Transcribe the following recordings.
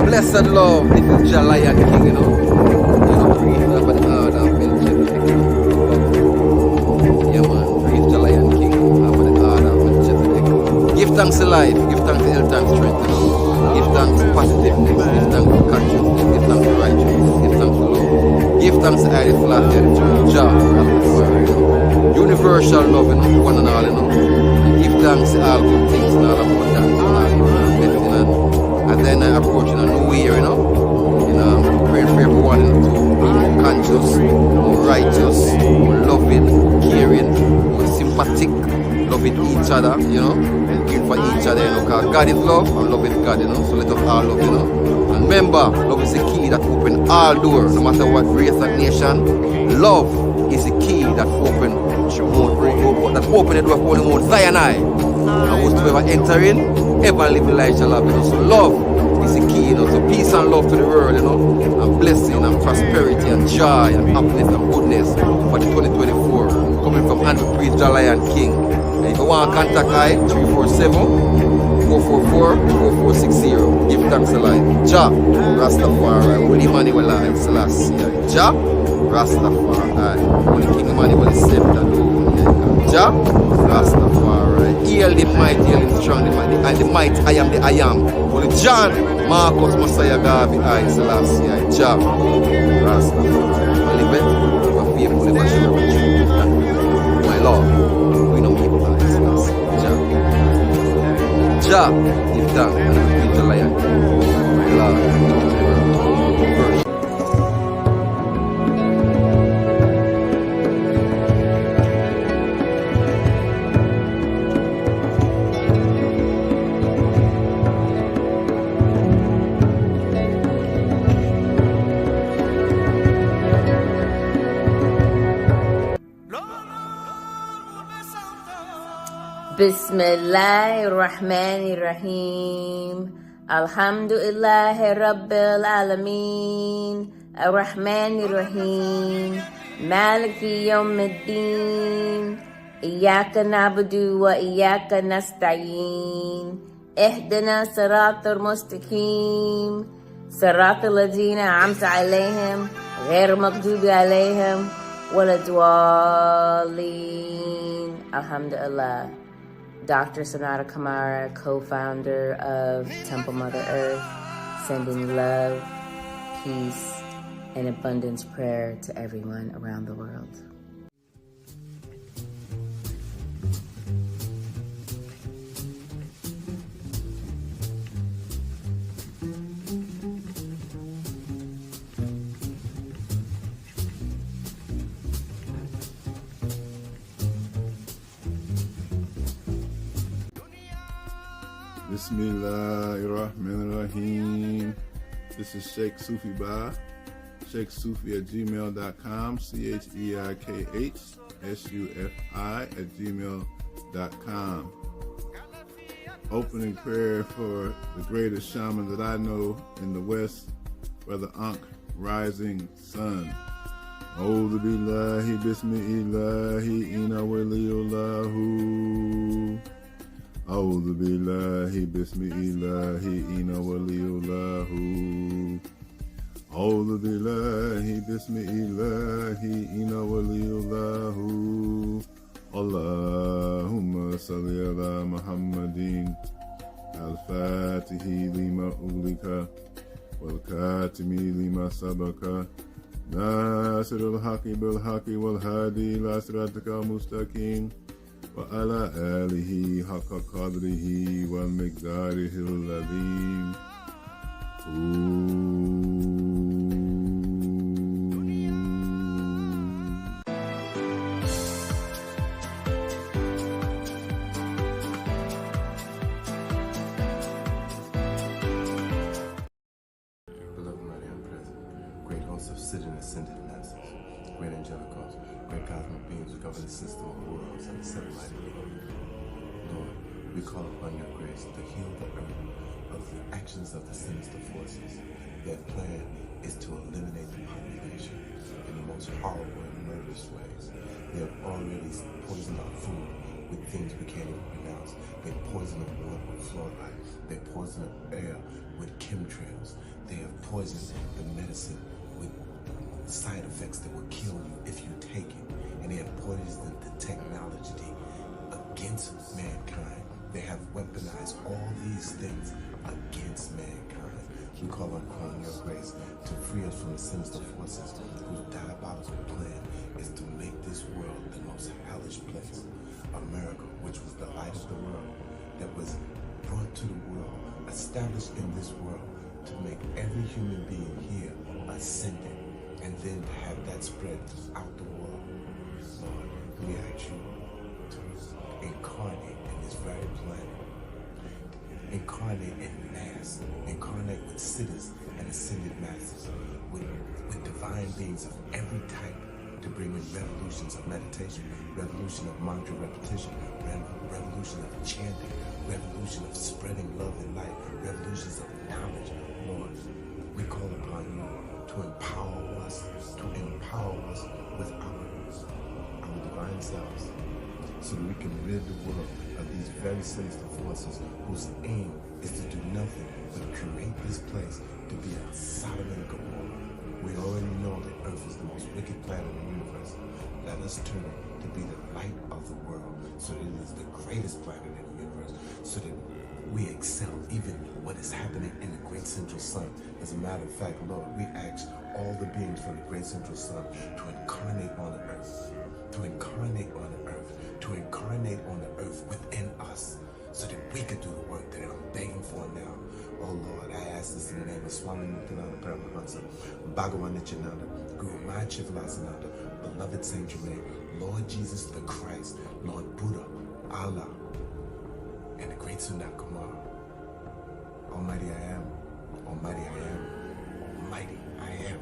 Blessed love, this is Jah Lion King, you know. Breathe up an order of Melchizedek. Yeah, man, breathe Jah Lion King, up an order of Melchizedek. Give thanks to life, give thanks to health and strength, you know. Give thanks to positiveness, give thanks to consciousness, give thanks to righteousness, give thanks to love. Give thanks to Highly Flatted, Jah, Rastafari, you know. Universal love, you know, one and all, you know. And give thanks to all good things and all abundance and all blessing and then I approach in a new year, you know. I'm praying for everyone to be more conscious, more righteous, more loving, more caring, more sympathetic, loving each other, you know, and caring for each other, you know, because God is love and love is God, you know, so let us all love, you know. And remember, love is the key that opens all doors, no matter what race and nation. Love is the key that opens the door for only Mount Sinai. And whosoever enter in, ever live in life shall have, you know. So love is the key, you know. So peace and love to the world, you know, and blessing and prosperity and joy and happiness and goodness for the 2024. Coming from Andrew Priest, Jah Lion King. And if you want to contact I, 347-444-4460. Give thanks to life. Jah Rastafari, Holy Emmanuel I Selassie. Jah Rastafari, Holy King Emmanuel Scepter. Jah Rastafari, heal the mighty, heal the strong, the might, I am the I am. Holy John, Marcus, Messiah, Gabi, I, Selassie, Jah Rastafari. Live it, my faithful, my sure, my Lord, we know people like Selassie, Jah. Jah, give thanks, and the Lion, my Lord. Bismillahirrahmanirrahim. Alhamdulillahi Rabbil Alameen. Ar-Rahmanirrahim. Maliki Yawmiddin. Iyaka na'budu wa iyaka nasta'een. Ihdina siratal mustaqim. Siratal ladina an'amta alayhim. Ghayr maghdubi alayhim. Wala dwalleen. Alhamdulillah. Dr. Sonata Kamara, co-founder of Temple Mother Earth, sending love, peace, and abundance prayer to everyone around the world. Bismillahirrahmanirrahim. This is Sheikh Sufi Ba. SheikhSufi@gmail.com. CHEIKHSUFI@gmail.com. Opening prayer for the greatest shaman that I know in the West, Brother Ankh, Rising Sun. A'udhu billahi bismillahi inna waliyullahu. A'udhu billahi bismillahi inna waliyullahu. A'udhu billahi bismillahi inna waliyullahu. Allahumma salli ala Muhammadin al-Fatihi lima ulika wal-Katimi lima sabaka Nasir al-Haqi bil-Haqi wal-Hadi ila siratika al-Mustaqim وعلى آله حق قدره والمقداره العظيم. Great hosts of sitting ascended masters, great angelicals, great cosmic beings who govern the system of worlds and the seven mighty beings. Lord, we call upon your grace to heal the earth of the actions of the sinister forces. Their plan is to eliminate the population in the most horrible and murderous ways. They have already poisoned our food with things we can't even pronounce. They poison the water with fluoride. They poison the air with chemtrails. They have poisoned the medicine with side effects that will kill you if you take it. And they have poisoned the technology against mankind. They have weaponized all these things against mankind. We call upon your grace to free us from the sinister forces whose diabolical plan is to make this world the most hellish place. America, which was the light of the world, that was brought to the world, established in this world, to make every human being here ascendant, and then to have that spread throughout the world. Lord, we ask you to incarnate in this very planet, incarnate in mass, incarnate with sitters and ascended masters, with divine beings of every type, to bring in revolutions of meditation, revolution of mantra repetition, revolution of chanting, revolution of spreading love and light, revolutions of knowledge. Lord, we call upon you to empower us with our divine selves, so that we can rid the world of these very sinister forces whose aim is to do nothing but create this place to be a Sodom and Gomorrah. We already know that Earth is the most wicked planet in the universe. Let us turn it to be the light of the world, so that it is the greatest planet in the universe, so that we excel even what is happening in the great central sun. As a matter of fact, Lord, we ask all the beings from the great central sun to incarnate on the earth, to incarnate on the earth, to incarnate on the earth within us, so that we could do the work that I'm begging for now. Oh Lord, I ask this in the name of Swami Muktananda Paramahansa, Bhagavan Nityananda, Guru Maharaja Chivilasananda, beloved Saint Germain, Lord Jesus the Christ, Lord Buddha, Allah, and the great Sonata Kamara. Almighty I am, Almighty I am, Almighty I am.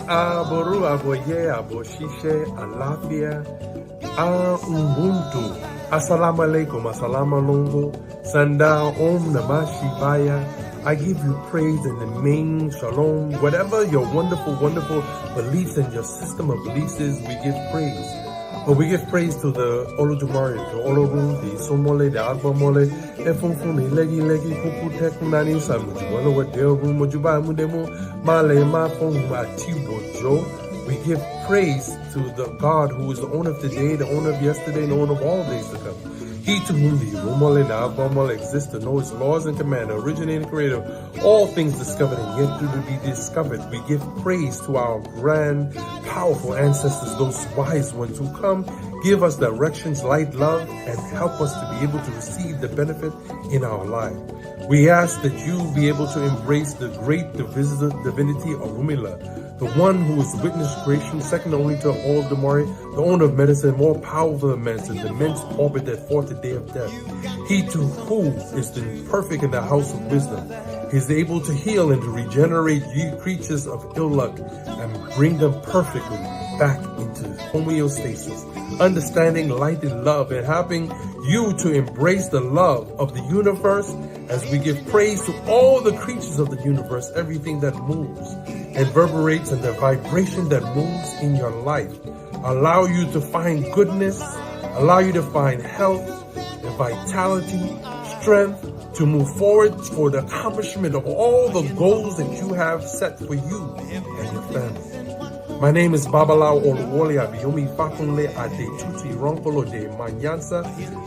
Aboru aboye aboshishe alafia Ubuntu. Assalamu alaikum, assalamu alongo, sanda om namah shivaya. I give you praise in the main shalom. Whatever your wonderful beliefs and your system of beliefs is, we give praise. But we give praise to the Olodumare, the Olorum, the Somole, the Agbamole, Efunfuni, Legi, Kuku, Tekunani, Samujuano, what Deo Room, Mojuba, Mudemo, Male, Mafon, Matibo, Joe. We give praise to the God who is the owner of today, the owner of yesterday, and the owner of all days to come. He to whom the Rumole and Agbamole exist to know his laws and command, originating creator, all things discovered and yet to be discovered. We give praise to our grand, powerful ancestors, those wise ones who come, give us directions, light, love, and help us to be able to receive the benefit in our life. We ask that you be able to embrace the great divinity of Rumila, the one who is witness creation, second only to all Damari, the owner of medicine, more powerful than medicine, the immense orbit that fought the day of death. He too who is the perfect in the house of wisdom. He is able to heal and to regenerate you creatures of ill luck and bring them perfectly back into homeostasis, understanding, light, and love, and helping you to embrace the love of the universe as we give praise to all the creatures of the universe, everything that moves and reverberates, and the vibration that moves in your life. Allow you to find goodness, allow you to find health and vitality, strength, to move forward for the accomplishment of all the goals that you have set for you and your family. My name is Babalao Oluwole Abiyomi Fakunle Djehuty Ronkolo de Manyansa.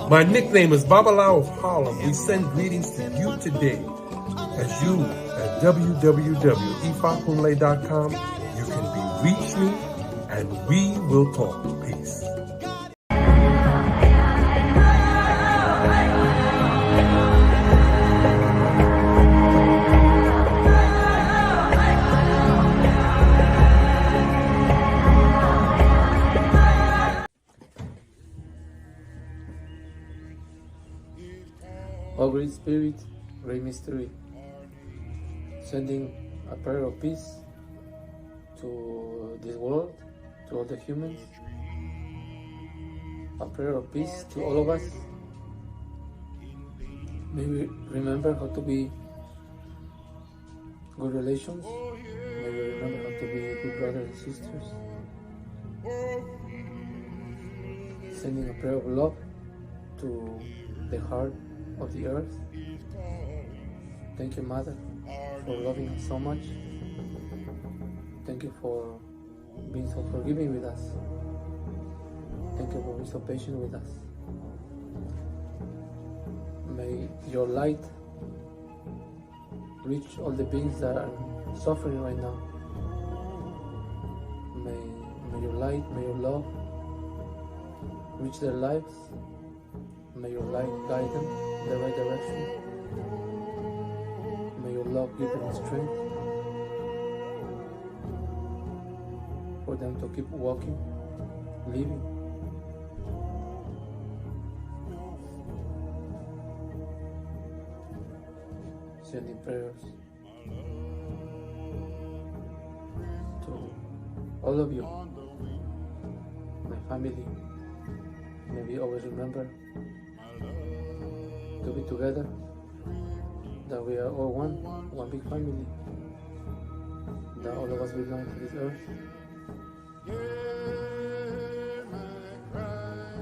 My nickname is Babalao of Harlem. We send greetings to you today. As you at www.ifakunle.com, you can reach me and we will talk. Peace. O Great Spirit, Great Mystery, sending a prayer of peace to this world, to all the humans, a prayer of peace to all of us. May we remember how to be good relations, may we remember how to be good brothers and sisters, sending a prayer of love to the heart of the earth. Thank you, Mother, for loving us so much. Thank you for being so forgiving with us. Thank you for being so patient with us. May your light reach all the beings that are suffering right now. May your light, may your love reach their lives. May your light guide them in the right direction. May your love give them strength for them to keep walking, living. Sending prayers to all of you, my family. May we always remember to be together, that we are all one big family, that all of us belong to this earth.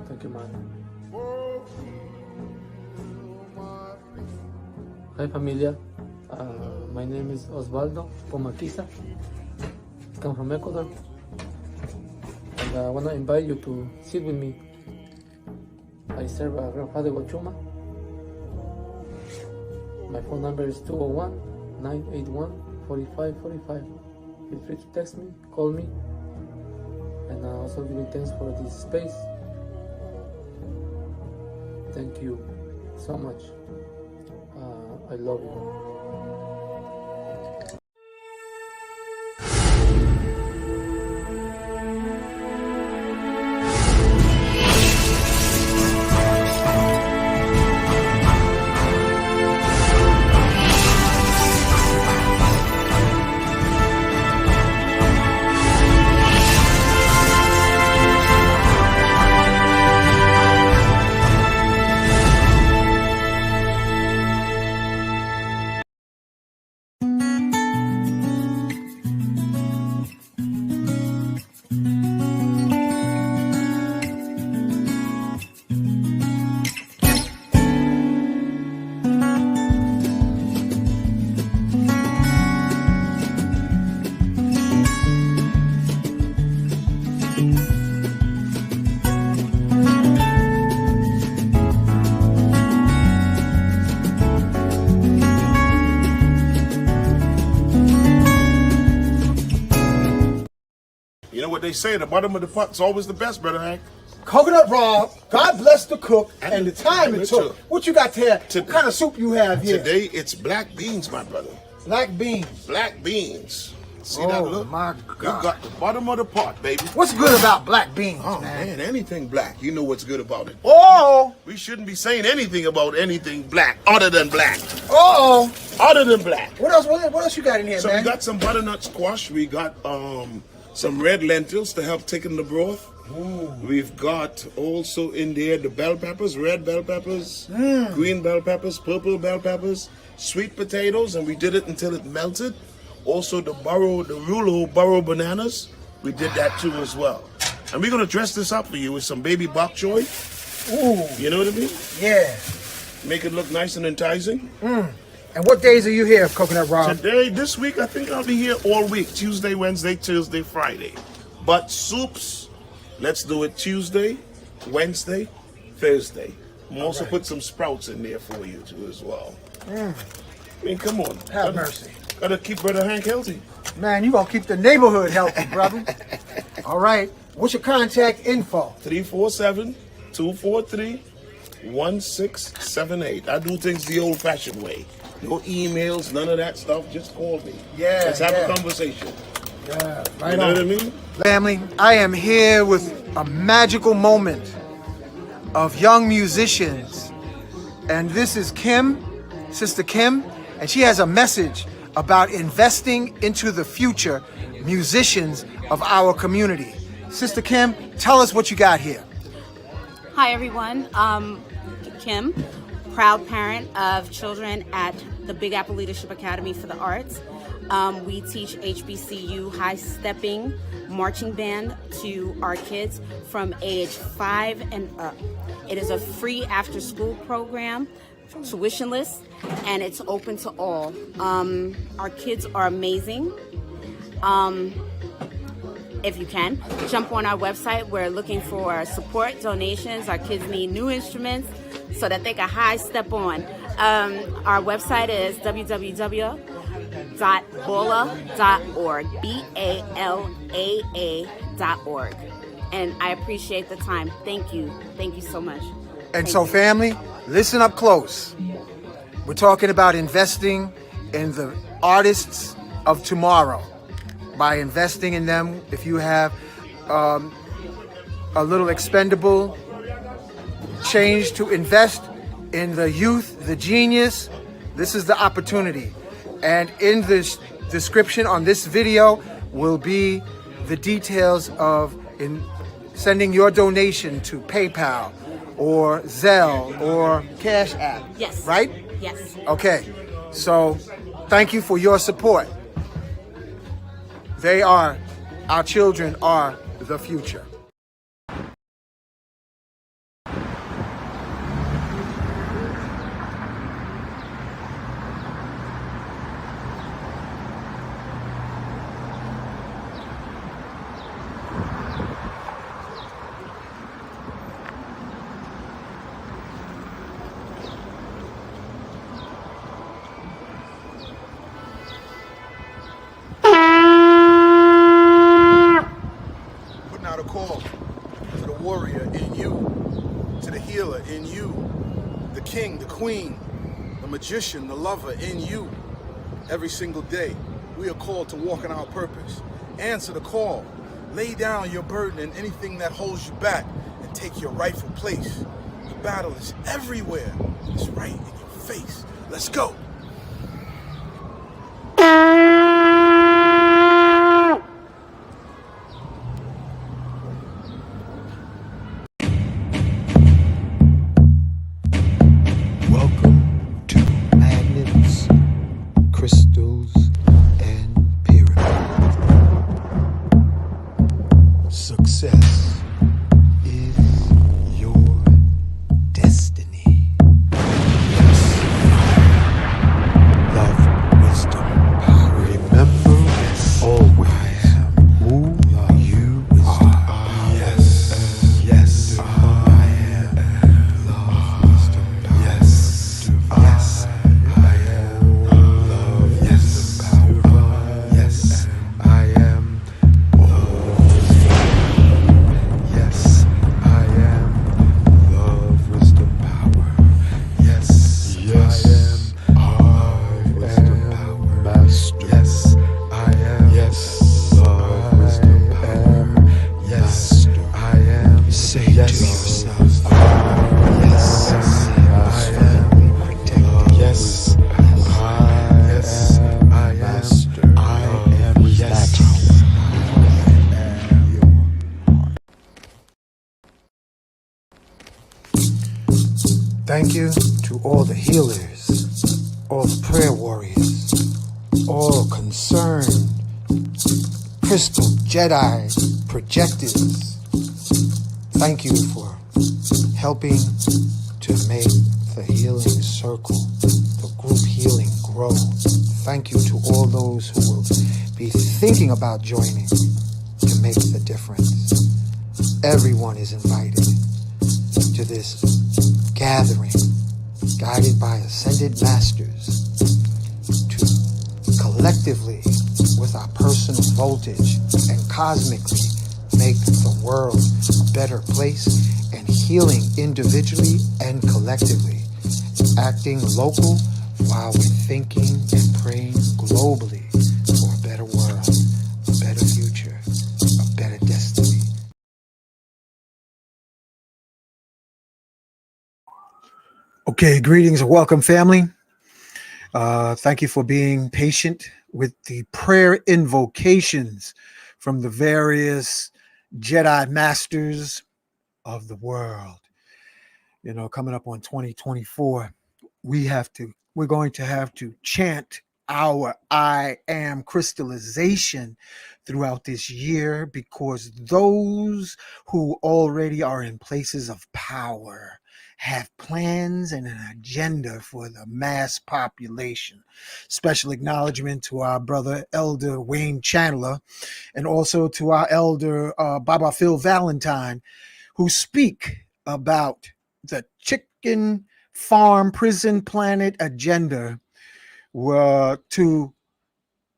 Thank you, Mother. Hi, familia. My name is Oswaldo Pomaquiza. I come from Ecuador, and I want to invite you to sit with me. I serve a Grandfather Wachuma. My phone number is 201-981-4545. Feel free to text me, call me, and I also give you thanks for this space. Thank you so much. I love you. You know what they say, the bottom of the pot's always the best, brother Hank. Coconut raw, God bless the cook, and the time it took. What you got there? What kind of soup you have here? Today, it's black beans, my brother. Black beans. Black beans. See that look? My God. You got the bottom of the pot, baby. What's good about black beans, Oh, man, anything black. You know what's good about it. Oh! We shouldn't be saying anything about anything black other than black. Oh! Other than black. What else you got in here, So man? we got some butternut squash. We got some red lentils to help thicken the broth. Ooh. We've got also in there the bell peppers, red bell peppers, green bell peppers, purple bell peppers, sweet potatoes, and we did it until it melted. Also the rulo burro bananas, we did that too as well. And we're gonna dress this up for you with some baby bok choy. Ooh. You know what I mean? Yeah. make it look nice and enticing. And what days are you here, Coconut Rob? Today, this week, I think I'll be here all week. Tuesday, Wednesday, Thursday, Friday. But soups, let's do it Tuesday, Wednesday, Thursday. I'm also put some sprouts in there for you too as well. I mean, come on. Have mercy. Gotta keep Brother Hank healthy. Man, you gonna keep the neighborhood healthy, brother. All right. What's your contact info? 347-243-1678. I do things the old-fashioned way. No emails, none of that stuff. Just call me. Yeah, let's have a conversation. Yeah, right You know on. what I mean? Family, I am here with a magical moment of young musicians. And this is Kim, Sister Kim, and she has a message about investing into the future musicians of our community. Sister Kim, tell us what you got here. Hi everyone, Kim, proud parent of children at the Big Apple Leadership Academy for the Arts. We teach HBCU high-stepping marching band to our kids from age 5 and up. It is a free after-school program, tuitionless, and it's open to all. Our kids are amazing. If you can, jump on our website. We're looking for support, donations. Our kids need new instruments so that they can high step on. Our website is www.bola.org, BALAA.org. And I appreciate the time. Thank you. Thank you so much. And so, family, listen up close. We're talking about investing in the artists of tomorrow. By investing in them, if you have a little expendable change to invest in the youth, the genius, this is the opportunity. And in this description on this video will be the details of sending your donation to PayPal or Zelle or Cash App. Yes. Right? Yes. Okay. So thank you for your support. Our children are the future. Call to the warrior in you, to the healer in you, the king, the queen, the magician, the lover in you. Every single day, we are called to walk in our purpose. Answer the call. Lay down your burden and anything that holds you back and take your rightful place. The battle is everywhere. It's right in your face. Let's go. Crystals and pyramids. Success is your destiny. Yes. Love, wisdom, power. Remember, always who you are. Yes. Yes. I am. Love, wisdom, power. Yes. Yes. Thank you to all the healers, all the prayer warriors, all concerned crystal Jedi projectors. Thank you for helping to make the healing circle, the group healing grow. Thank you to all those who will be thinking about joining to make the difference. Everyone is invited to this gathering, guided by ascended masters, to collectively, with our personal voltage and cosmically, make the world a better place, and healing individually and collectively, acting local while we're thinking and praying globally for a better world, a better future, a better destiny. Okay, greetings and welcome, family. Thank you for being patient with the prayer invocations from the various Jedi masters of the world. You know, coming up on 2024, we're going to have to chant our I am crystallization throughout this year, because those who already are in places of power have plans and an agenda for the mass population. Special acknowledgement to our brother Elder Wayne Chandler, and also to our elder Baba Phil Valentine, who speak about the chicken farm prison planet agenda to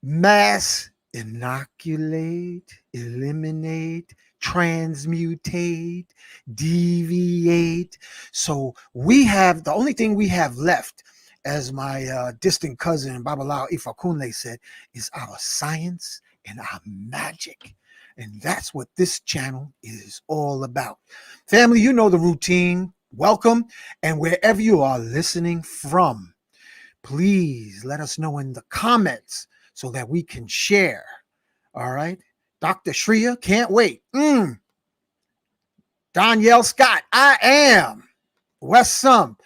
mass inoculate, eliminate, transmutate, deviate. So the only thing we have left, as my distant cousin Babalao Ifakunle said, is our science and our magic. And that's what this channel is all about. Family, you know the routine. Welcome. And wherever you are listening from, please let us know in the comments so that we can share. All right. Dr. Shreya, can't wait. Danielle Scott, I am. West Sum.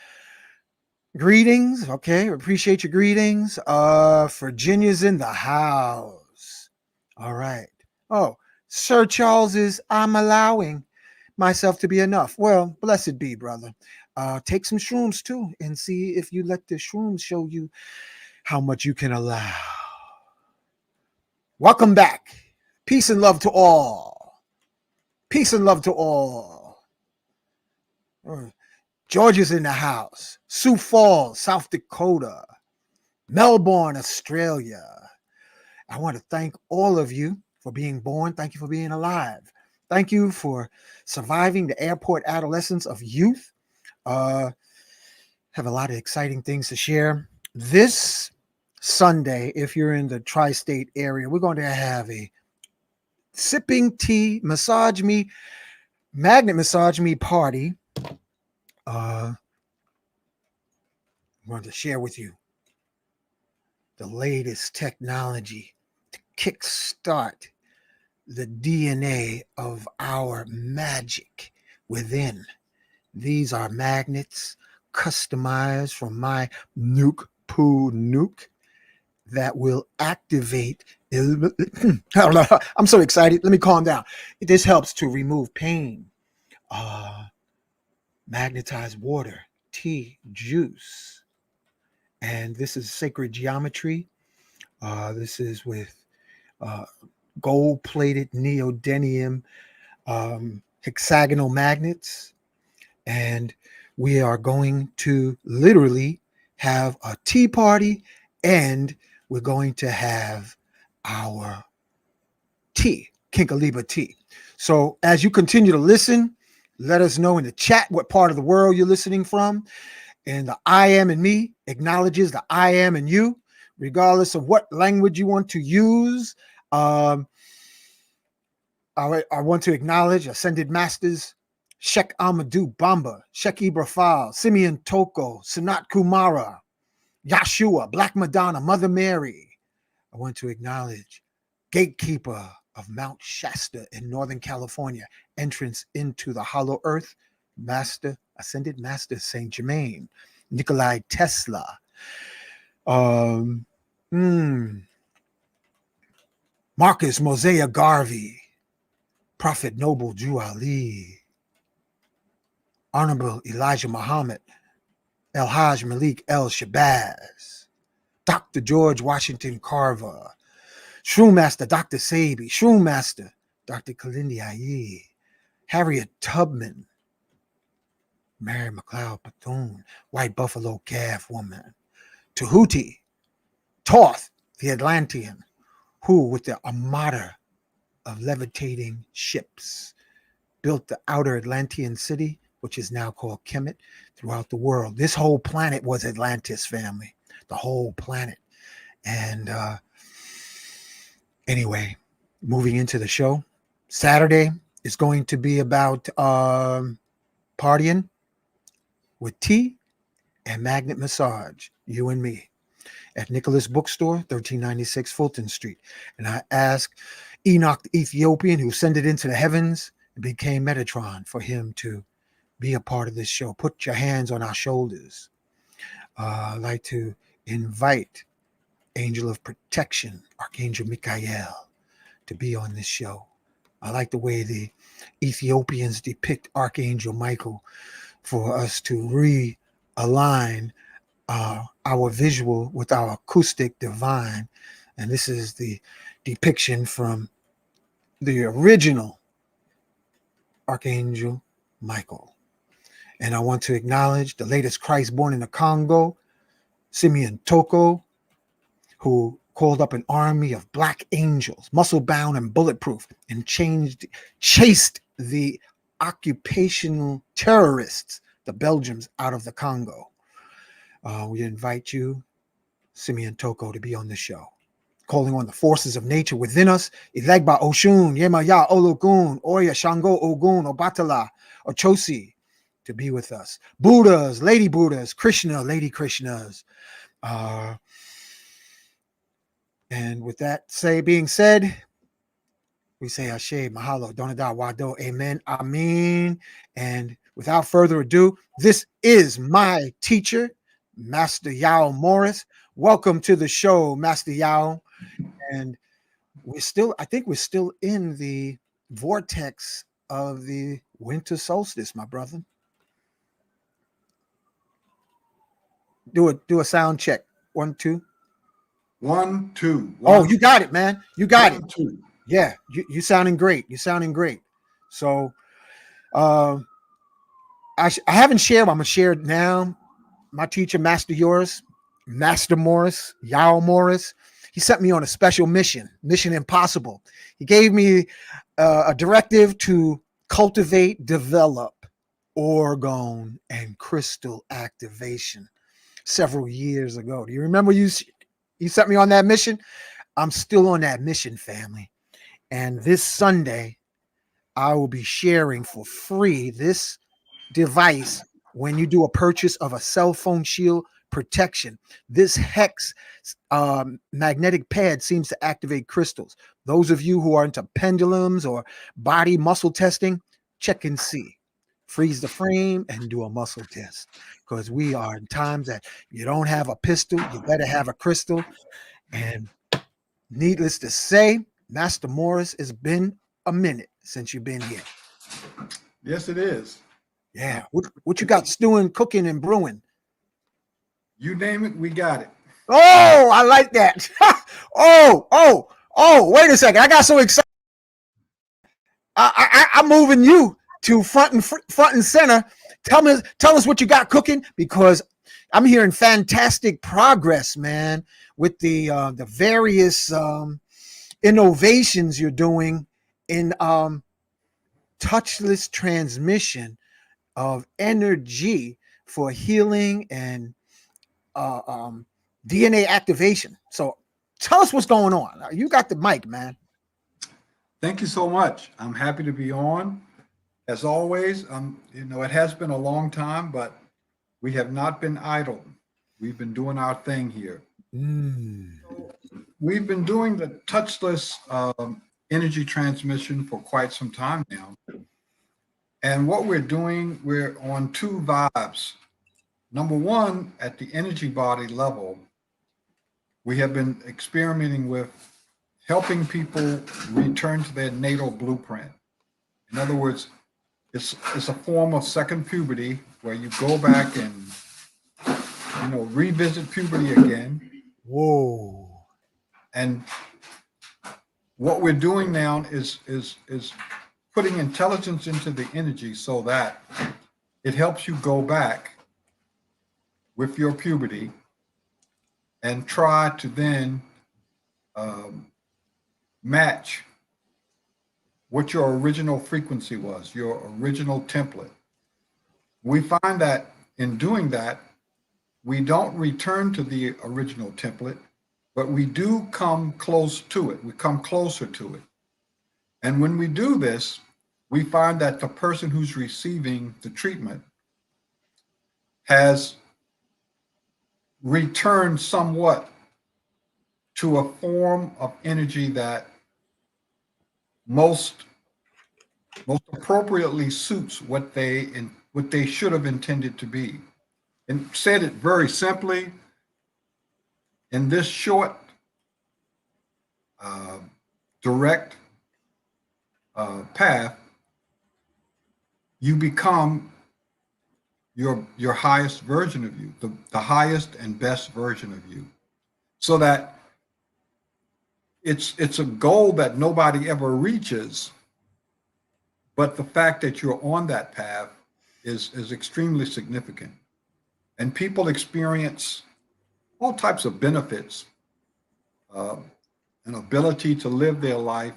Greetings. Okay. Appreciate your greetings. Virginia's in the house. All right. Oh, Sir Charles is, I'm allowing myself to be enough. Well, blessed be, brother. Take some shrooms too and see if you let the shrooms show you how much you can allow. Welcome back. Peace and love to all. Peace and love to all. Georgia's in the house. Sioux Falls, South Dakota. Melbourne, Australia. I want to thank all of you for being born. Thank you for being alive. Thank you for surviving the airport adolescence of youth. Have a lot of exciting things to share. This Sunday, if you're in the tri-state area, we're going to have a sipping tea, magnet massage me party. I'm going to share with you the latest technology to kickstart the DNA of our magic within. These are magnets customized from my nuke poo nuke that will activate. I'm so excited. Let me calm down. This helps to remove pain, magnetize water, tea, juice. And this is sacred geometry. This is with gold-plated neodymium hexagonal magnets. And we are going to literally have a tea party, and we're going to have our tea, Kinkaliba tea. So as you continue to listen, let us know in the chat what part of the world you're listening from. And the I am in me acknowledges the I am in you, regardless of what language you want to use. I want to acknowledge Ascended Masters, Sheikh Amadou Bamba, Sheikh Ibrafal, Simeon Toko, Sonata Kamara, Yeshua, Black Madonna, Mother Mary. I want to acknowledge Gatekeeper of Mount Shasta in Northern California, entrance into the hollow earth, Ascended Master Saint Germain, Nikolai Tesla, Marcus Mosiah Garvey, Prophet Noble Drew Ali, Honorable Elijah Muhammad, El Haj Malik El Shabazz, Dr. George Washington Carver, Shroom Master Dr. Sabi, Shroom Master Dr. Kalindi Aye, Harriet Tubman, Mary McLeod Bethune, White Buffalo Calf Woman, Djehuty, Thoth, the Atlantean, who, with the armada of levitating ships, built the outer Atlantean city, which is now called Kemet, throughout the world. This whole planet was Atlantis, family, the whole planet. And anyway, moving into the show, Saturday is going to be about partying with tea and magnet massage, you and me, at Nicholas Bookstore, 1396 Fulton Street. And I asked Enoch the Ethiopian, who ascended into the heavens and became Metatron, for him to be a part of this show. Put your hands on our shoulders. I'd like to invite Angel of Protection, Archangel Michael, to be on this show. I like the way the Ethiopians depict Archangel Michael, for us to realign our visual with our acoustic divine. And this is the depiction from the original Archangel Michael. And I want to acknowledge the latest Christ born in the Congo, Simeon Toko, who called up an army of black angels, muscle-bound and bulletproof, and chased the occupational terrorists, the Belgians, out of the Congo. We invite you, Simeon Toko, to be on the show. Calling on the forces of nature within us, Ilegba Oshun, Yemaya Olokun, Oya Shango Ogun, Obatala, Ochosi, to be with us. Buddhas, Lady Buddhas, Krishna, Lady Krishnas. And with that being said, we say Ashe, Mahalo, Donada, Wado, Amen, Amen. And without further ado, this is my teacher, Master Yao Morris. Welcome to the show, Master Yao. And I think we're still in the vortex of the winter solstice, my brother. Do a sound check. 1, 2. 1, 2. Oh, you got it, man. You got 1, it. 2. Yeah, you sounding great. You're sounding great. So I haven't shared, I'm gonna share it now. My teacher, Master Morris, Yao Morris, he sent me on a special mission impossible. He gave me a directive to cultivate, develop orgone and crystal activation several years ago. Do you remember you sent me on that mission? I'm still on that mission, family. And this Sunday, I will be sharing for free this device when you do a purchase of a cell phone shield protection. This hex magnetic pad seems to activate crystals. Those of you who are into pendulums or body muscle testing, check and see. Freeze the frame and do a muscle test, because we are in times that you don't have a pistol, you better have a crystal. And needless to say, Master Morris, it's been a minute since you've been here. Yes, it is. Yeah. What you got stewing, cooking, and brewing? You name it, we got it. Oh, I like that. Oh, wait a second. I got so excited. I'm moving you to front and center. Tell us what you got cooking, because I'm hearing fantastic progress, man, with the various innovations you're doing in touchless transmission of energy for healing and DNA activation. So tell us what's going on. You got the mic, man. Thank you so much. I'm happy to be on. As always, it has been a long time, but we have not been idle. We've been doing our thing here. We've been doing the touchless energy transmission for quite some time now. And what we're doing, we're on 2 vibes. Number one, at the energy body level, we have been experimenting with helping people return to their natal blueprint. In other words, it's a form of second puberty where you go back and revisit puberty again. Whoa. And what we're doing now is putting intelligence into the energy so that it helps you go back with your puberty and try to then match what your original frequency was, your original template. We find that in doing that, we don't return to the original template, but we do come close to it. We come closer to it. And when we do this, we find that the person who's receiving the treatment has returned somewhat to a form of energy that most appropriately suits what they should have intended to be. And said it very simply, in this short, direct path, you become your highest version of you, the highest and best version of you. So that it's a goal that nobody ever reaches, but the fact that you're on that path is extremely significant. And people experience all types of benefits, an ability to live their life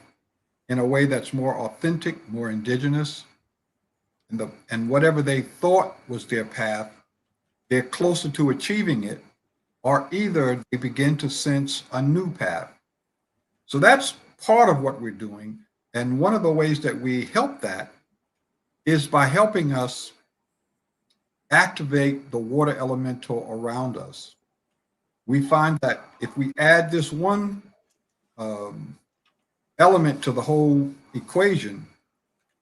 in a way that's more authentic, more indigenous, and whatever they thought was their path, they're closer to achieving it, or either they begin to sense a new path. So that's part of what we're doing. And one of the ways that we help that is by helping us activate the water elemental around us. We find that if we add this one element to the whole equation,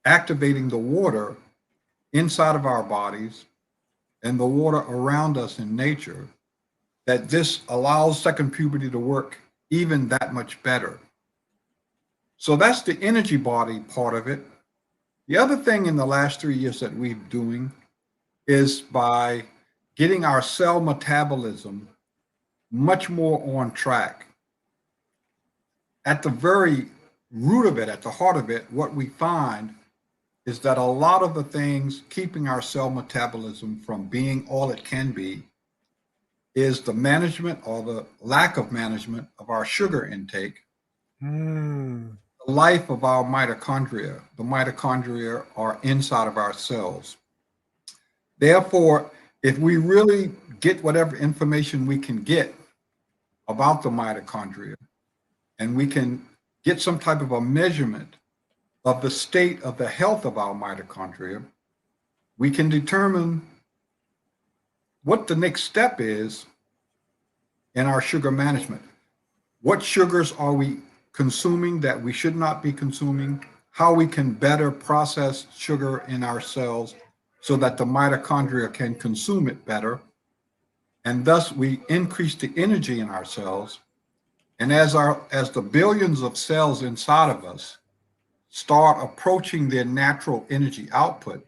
activating the water inside of our bodies and the water around us in nature, that this allows second puberty to work even that much better. So that's the energy body part of it. The other thing in the last 3 years that we're doing is by getting our cell metabolism much more on track. At the very root of it, at the heart of it, what we find is that a lot of the things keeping our cell metabolism from being all it can be is the management or the lack of management of our sugar intake, the life of our mitochondria. The mitochondria are inside of our cells. Therefore, if we really get whatever information we can get about the mitochondria, and we can get some type of a measurement of the state of the health of our mitochondria, we can determine what the next step is in our sugar management. What sugars are we consuming that we should not be consuming? How we can better process sugar in our cells so that the mitochondria can consume it better. And thus we increase the energy in our cells. And as the billions of cells inside of us start approaching their natural energy output,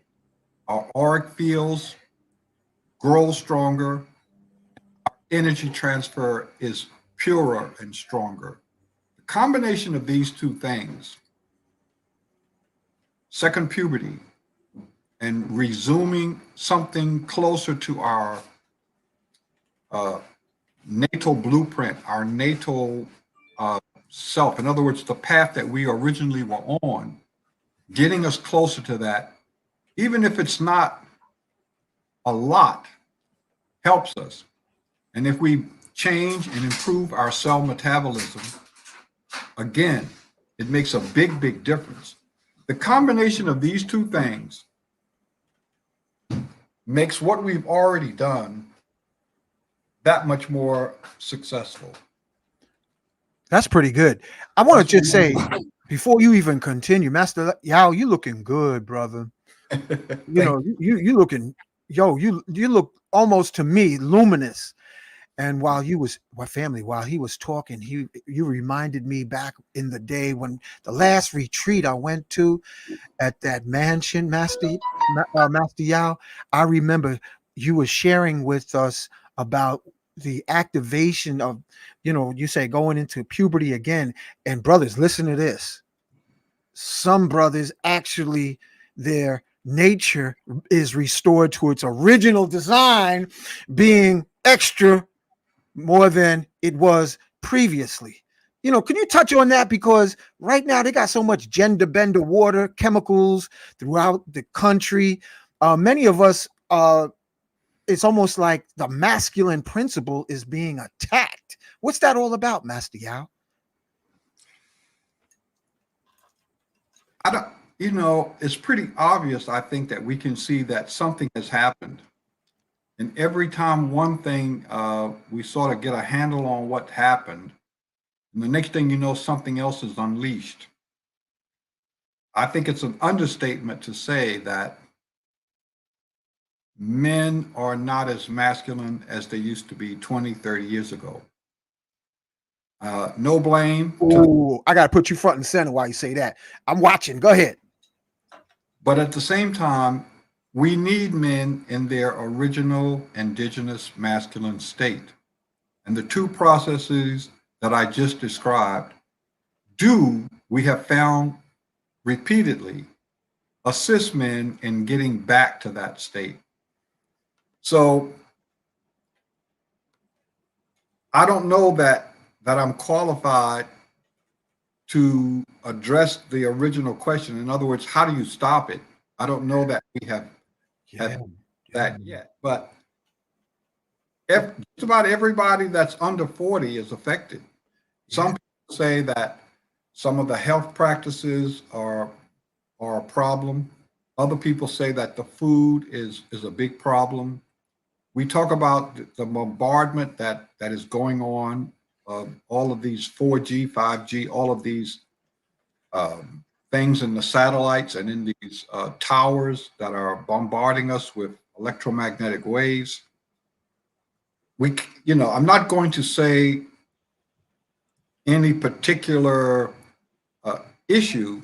our auric fields grow stronger, our energy transfer is purer and stronger. The combination of these two things, second puberty and resuming something closer to our natal blueprint, our natal self. In other words, the path that we originally were on, getting us closer to that, even if it's not a lot, helps us. And if we change and improve our cell metabolism, again, it makes a big, big difference. The combination of these two things makes what we've already done that much more successful. That's pretty good. I want to just say, before you even continue, Master Yao, you looking good, brother. You looking, you look almost to me luminous. And while he was talking, you reminded me back in the day when the last retreat I went to at that mansion, Master Yao. I remember you were sharing with us about the activation of, you say going into puberty again. And brothers, listen to this. Some brothers actually, their nature is restored to its original design, being extra more than it was previously. Can you touch on that? Because right now they got so much gender bender water chemicals throughout the country. Many of us, it's almost like the masculine principle is being attacked. What's that all about, Master Yao? I don't, it's pretty obvious, I think, that we can see that something has happened. And every time one thing, we sort of get a handle on what happened, and the next thing you know, something else is unleashed. I think it's an understatement to say that men are not as masculine as they used to be 20, 30 years ago. No blame. Oh, I got to put you front and center while you say that. I'm watching. Go ahead. But at the same time, we need men in their original indigenous masculine state. And the two processes that I just described we have found repeatedly, assist men in getting back to that state. So I don't know that I'm qualified to address the original question. In other words, how do you stop it? I don't know that we have that yet. But just about everybody that's under 40 is affected. Some people say that some of the health practices are a problem. Other people say that the food is a big problem. We talk about the bombardment that is going on, all of these 4G, 5G, all of these things in the satellites and in these towers that are bombarding us with electromagnetic waves. I'm not going to say any particular issue,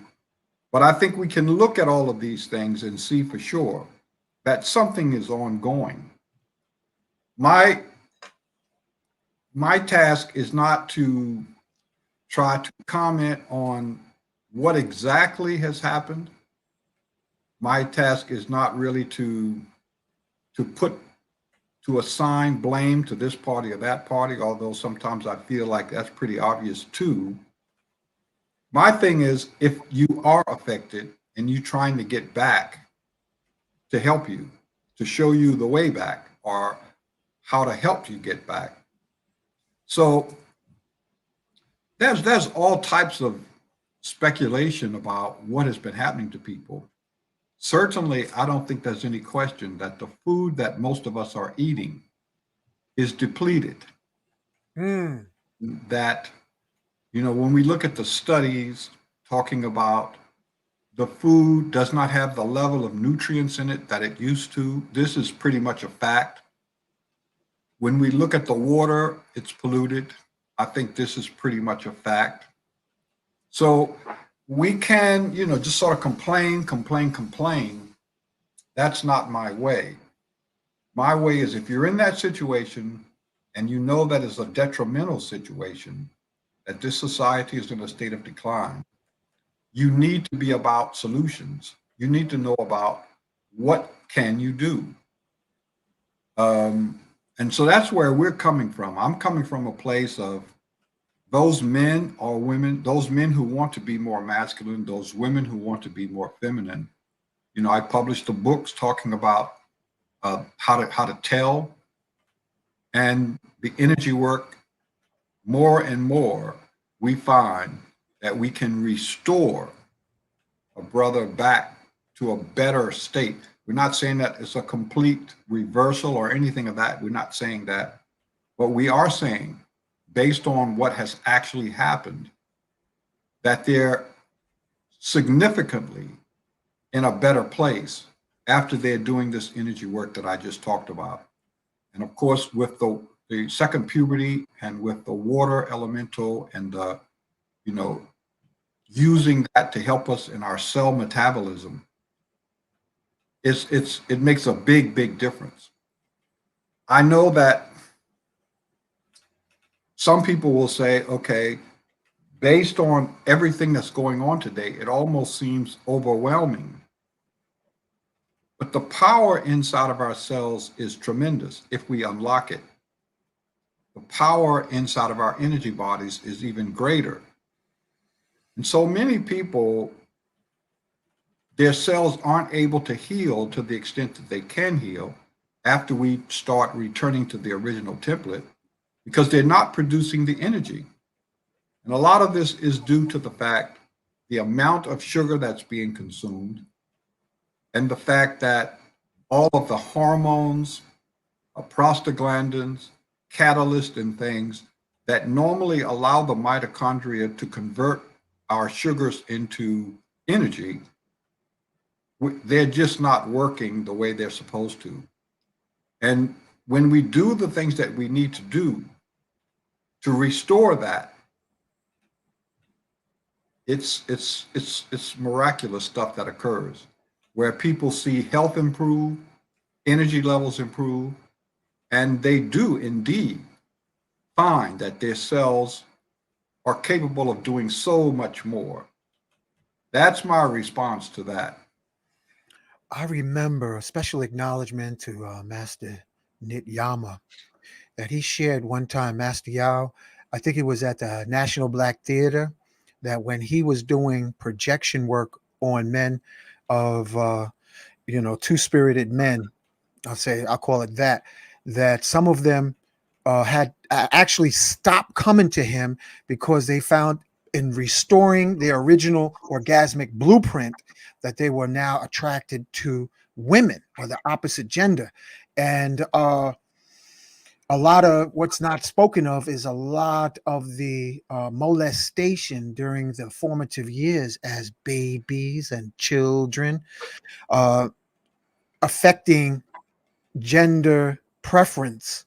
but I think we can look at all of these things and see for sure that something is ongoing. My task is not to try to comment on what exactly has happened. My task is not really to assign blame to this party or that party, although sometimes I feel like that's pretty obvious too. My thing is, if you are affected and you're trying to get back, to help you, to show you the way back or how to help you get back. So there's all types of speculation about what has been happening to people. Certainly, I don't think there's any question that the food that most of us are eating is depleted. That, when we look at the studies talking about the food does not have the level of nutrients in it that it used to, this is pretty much a fact. When we look at the water, it's polluted. I think this is pretty much a fact. So we can, just sort of complain. That's not my way. My way is, if you're in that situation and you know that it's a detrimental situation, that this society is in a state of decline, you need to be about solutions. You need to know about what can you do. And so that's where we're coming from. I'm coming from a place of those men or women, those men who want to be more masculine, those women who want to be more feminine. I published the books talking about how to tell, and the energy work. More and more, we find that we can restore a brother back to a better state. We're not saying that it's a complete reversal or anything of that. We're not saying that. But we are saying, based on what has actually happened, that they're significantly in a better place after they're doing this energy work that I just talked about. And of course, with the second puberty and with the water elemental and the, using that to help us in our cell metabolism, it makes a big difference. I know that Some people will say, okay, based on everything that's going on today, it almost seems overwhelming. But the power inside of ourselves is tremendous if we unlock it. The power inside of our energy bodies is even greater. And so many people, their cells aren't able to heal to the extent that they can heal after we start returning to the original template, because they're not producing the energy. And a lot of this is due to the fact, the amount of sugar that's being consumed, and the fact that all of the hormones, prostaglandins, catalysts, and things that normally allow the mitochondria to convert our sugars into energy, they're just not working the way they're supposed to. And when we do the things that we need to do to restore that, it's miraculous stuff that occurs, where people see health improve, energy levels improve, and they do indeed find that their cells are capable of doing so much more. That's my response to that. I remember a special acknowledgement to Master Yama that he shared one time, Master Yao. I think it was at the National Black Theater, that when he was doing projection work on men of, two-spirited men, I'll call it that, that some of them had actually stopped coming to him because they found in restoring their original orgasmic blueprint that they were now attracted to women or the opposite gender. And a lot of what's not spoken of is a lot of the molestation during the formative years as babies and children, affecting gender preference.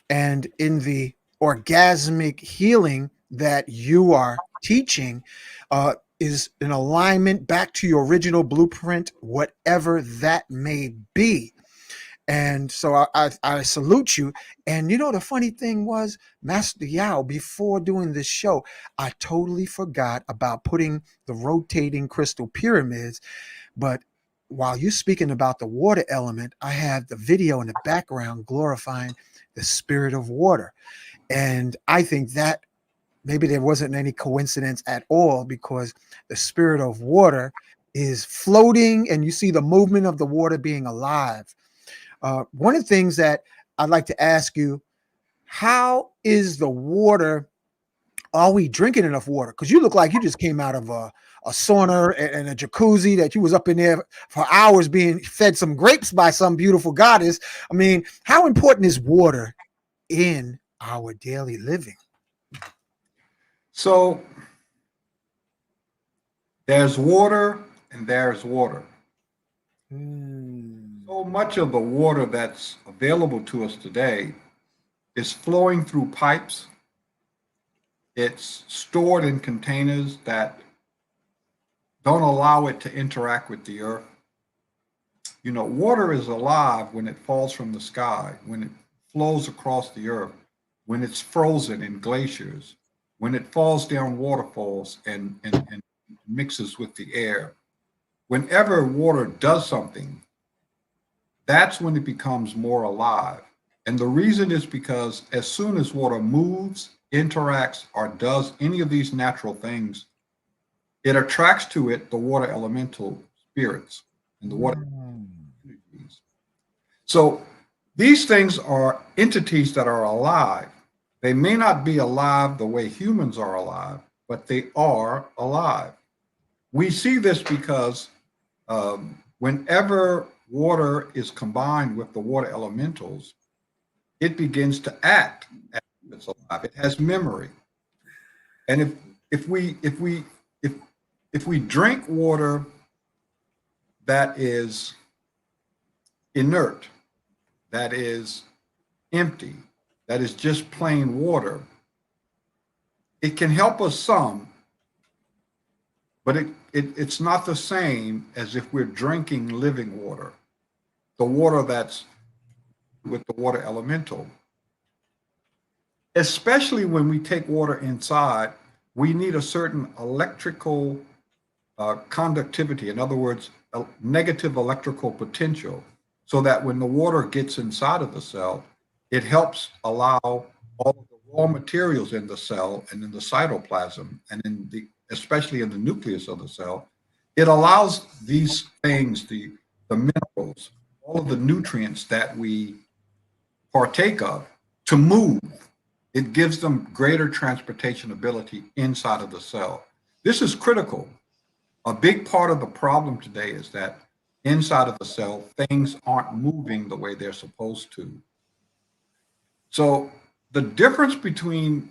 And in the orgasmic healing that you are teaching, is an alignment back to your original blueprint, whatever that may be. And so I salute you. And you know, the funny thing was, Master Yao, before doing this show, I totally forgot about putting the rotating crystal pyramids. But while you're speaking about the water element, I have the video in the background glorifying the spirit of water. And I think that maybe there wasn't any coincidence at all, because the spirit of water is floating and you see the movement of the water being alive. One of the things that I'd like to ask you, how is the water? Are we drinking enough water? Because you look like you just came out of a sauna and a jacuzzi, that you was up in there for hours being fed some grapes by some beautiful goddess. I mean, how important is water in our daily living? So there's water and there's water. So much of the water that's available to us today is flowing through pipes. It's stored in containers that don't allow it to interact with the earth. You know, water is alive when it falls from the sky, when it flows across the earth, when it's frozen in glaciers, when it falls down waterfalls and mixes with the air. Whenever water does something, that's when it becomes more alive. And the reason is because as soon as water moves, interacts, or does any of these natural things, it attracts to it the water elemental spirits and the water energies. So these things are entities that are alive. They may not be alive the way humans are alive, but they are alive. We see this because whenever water is combined with the water elementals, it begins to act as if it's alive. It has memory. And if we drink water that is inert, that is empty, that is just plain water, it can help us some, but it's not the same as if we're drinking living water, the water that's with the water elemental. especially when we take water inside, we need a certain electrical conductivity. In other words, a negative electrical potential, so that when the water gets inside of the cell, it helps allow all of the raw materials in the cell and in the cytoplasm and especially in the nucleus of the cell. It allows these things, the minerals, all of the nutrients that we partake of, to move. It gives them greater transportation ability inside of the cell. This is critical. A big part of the problem today is that inside of the cell, things aren't moving the way they're supposed to. So the difference between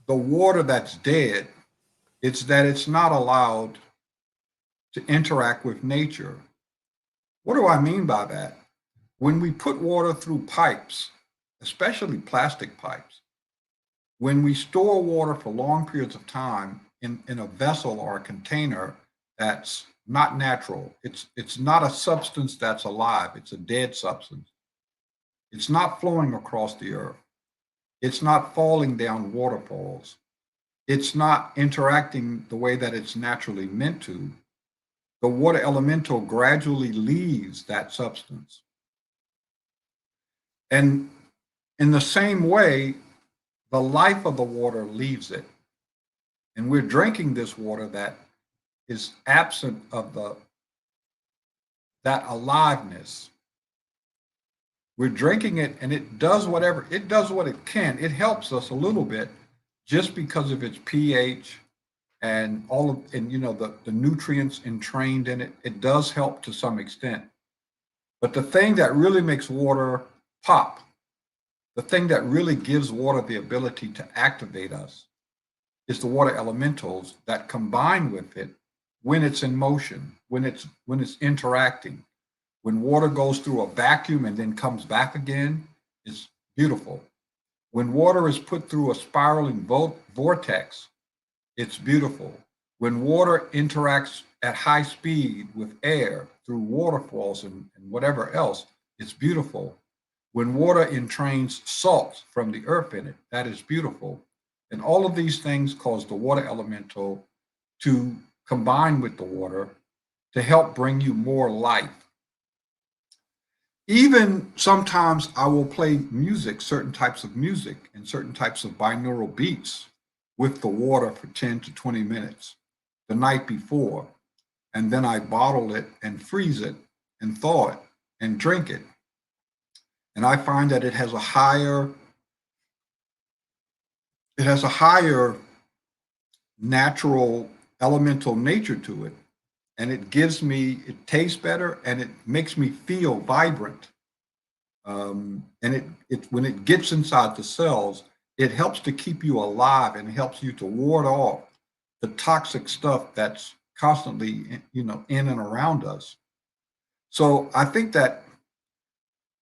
the water that's dead is that it's not allowed to interact with nature. What do I mean by that? When we put water through pipes, especially plastic pipes, when we store water for long periods of time in a vessel or a container that's not natural, it's not a substance that's alive, it's a dead substance. It's not flowing across the earth. It's not falling down waterfalls. It's not interacting the way that it's naturally meant to. The water elemental gradually leaves that substance. And in the same way, the life of the water leaves it. And we're drinking this water that is absent of that aliveness. We're drinking it and it does what it can. It helps us a little bit just because of its pH and the nutrients entrained in it. It does help to some extent. But the thing that really makes water pop, the thing that really gives water the ability to activate us, is the water elementals that combine with it when it's in motion, when it's interacting. When water goes through a vacuum and then comes back again, it's beautiful. When water is put through a spiraling vortex, it's beautiful. When water interacts at high speed with air through waterfalls and whatever else, it's beautiful. When water entrains salts from the earth in it, that is beautiful. And all of these things cause the water elemental to combine with the water to help bring you more life. Even sometimes I will play music, certain types of music and certain types of binaural beats with the water for 10 to 20 minutes the night before. And then I bottle it and freeze it and thaw it and drink it. And I find that it has a higher natural elemental nature to it. And it tastes better and it makes me feel vibrant. And when it gets inside the cells, it helps to keep you alive and helps you to ward off the toxic stuff that's constantly, in and around us. So I think that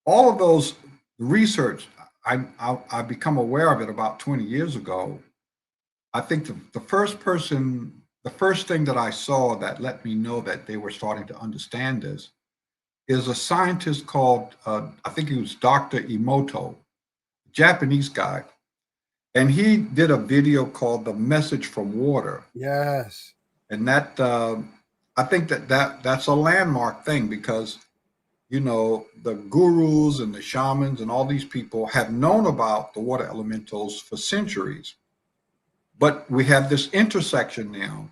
all of those research, I become aware of it about 20 years ago. I think the first thing that I saw that let me know that they were starting to understand this is a scientist called, I think he was Dr. Emoto, Japanese guy. And he did a video called The Message from Water. Yes. And that, I think that's a landmark thing because, the gurus and the shamans and all these people have known about the water elementals for centuries. But we have this intersection now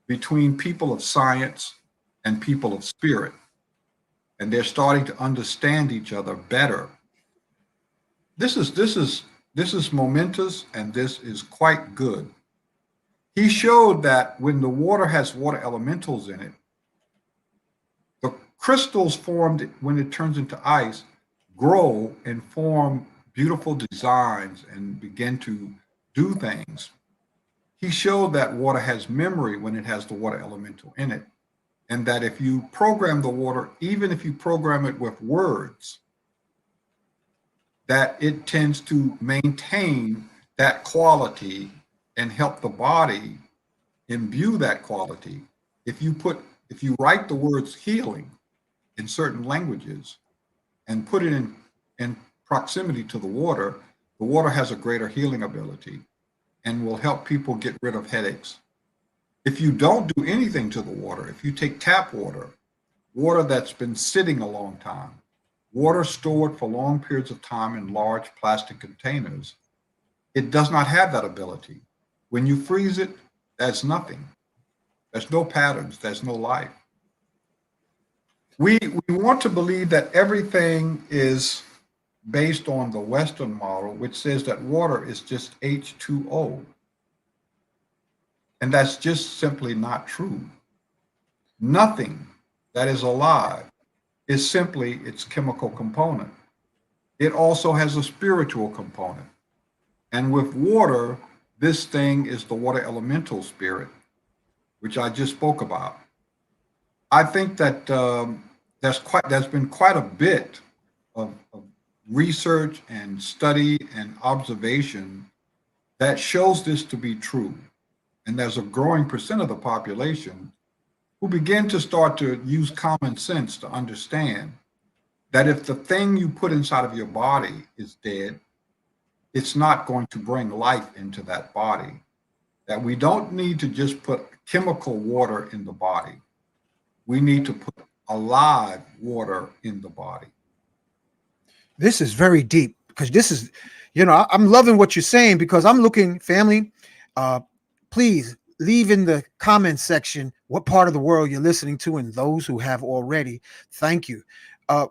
between people of science and people of spirit. And they're starting to understand each other better. This is momentous and this is quite good. He showed that when the water has water elementals in it, the crystals formed when it turns into ice grow and form beautiful designs and begin to do things. He showed that water has memory when it has the water elemental in it. And that if you program the water, even if you program it with words, that it tends to maintain that quality and help the body imbue that quality. If you write the words healing in certain languages and put it in proximity to the water, The water has a greater healing ability and will help people get rid of headaches. If you don't do anything to the water, if you take tap water, water that's been sitting a long time, water stored for long periods of time in large plastic containers, it does not have that ability. When you freeze it, there's nothing. There's no patterns, there's no life. We want to believe that everything is based on the Western model, which says that water is just H2O. And that's just simply not true. Nothing that is alive is simply its chemical component. It also has a spiritual component. And with water, this thing is the water elemental spirit, which I just spoke about. I think that there's been quite a bit of research and study and observation that shows this to be true. And there's a growing percent of the population who begin to start to use common sense to understand that if the thing you put inside of your body is dead, it's not going to bring life into that body. That we don't need to just put chemical water in the body. We need to put alive water in the body. This is very deep, because this is, I'm loving what you're saying, because I'm looking, family, please leave in the comments section what part of the world you're listening to, and those who have already, thank you.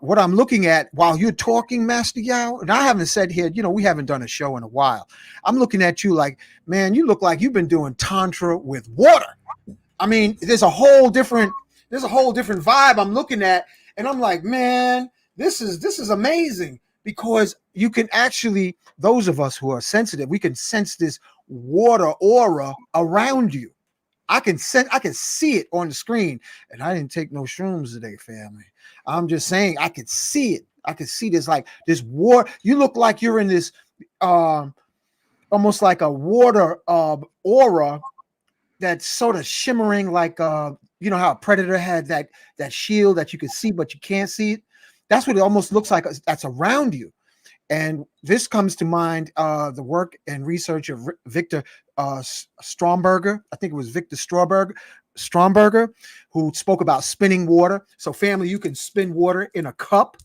What I'm looking at while you're talking, Master Yao, and I haven't said here, we haven't done a show in a while. I'm looking at you like, man, you look like you've been doing Tantra with water. I mean, there's a whole different vibe I'm looking at, and I'm like, man, this is amazing, because you can actually, those of us who are sensitive, we can sense this water aura around you. I can see it on the screen, and I didn't take no shrooms today, family. I'm just saying, I could see it. I could see this, like this water. You look like you're in this almost like a water aura that's sort of shimmering, like you know how a predator had that shield that you could see but you can't see it. That's what it almost looks like. That's around you. And this comes to mind the work and research of Victor Stromberger. I think it was Victor Stromberger, who spoke about spinning water. So family, you can spin water in a cup,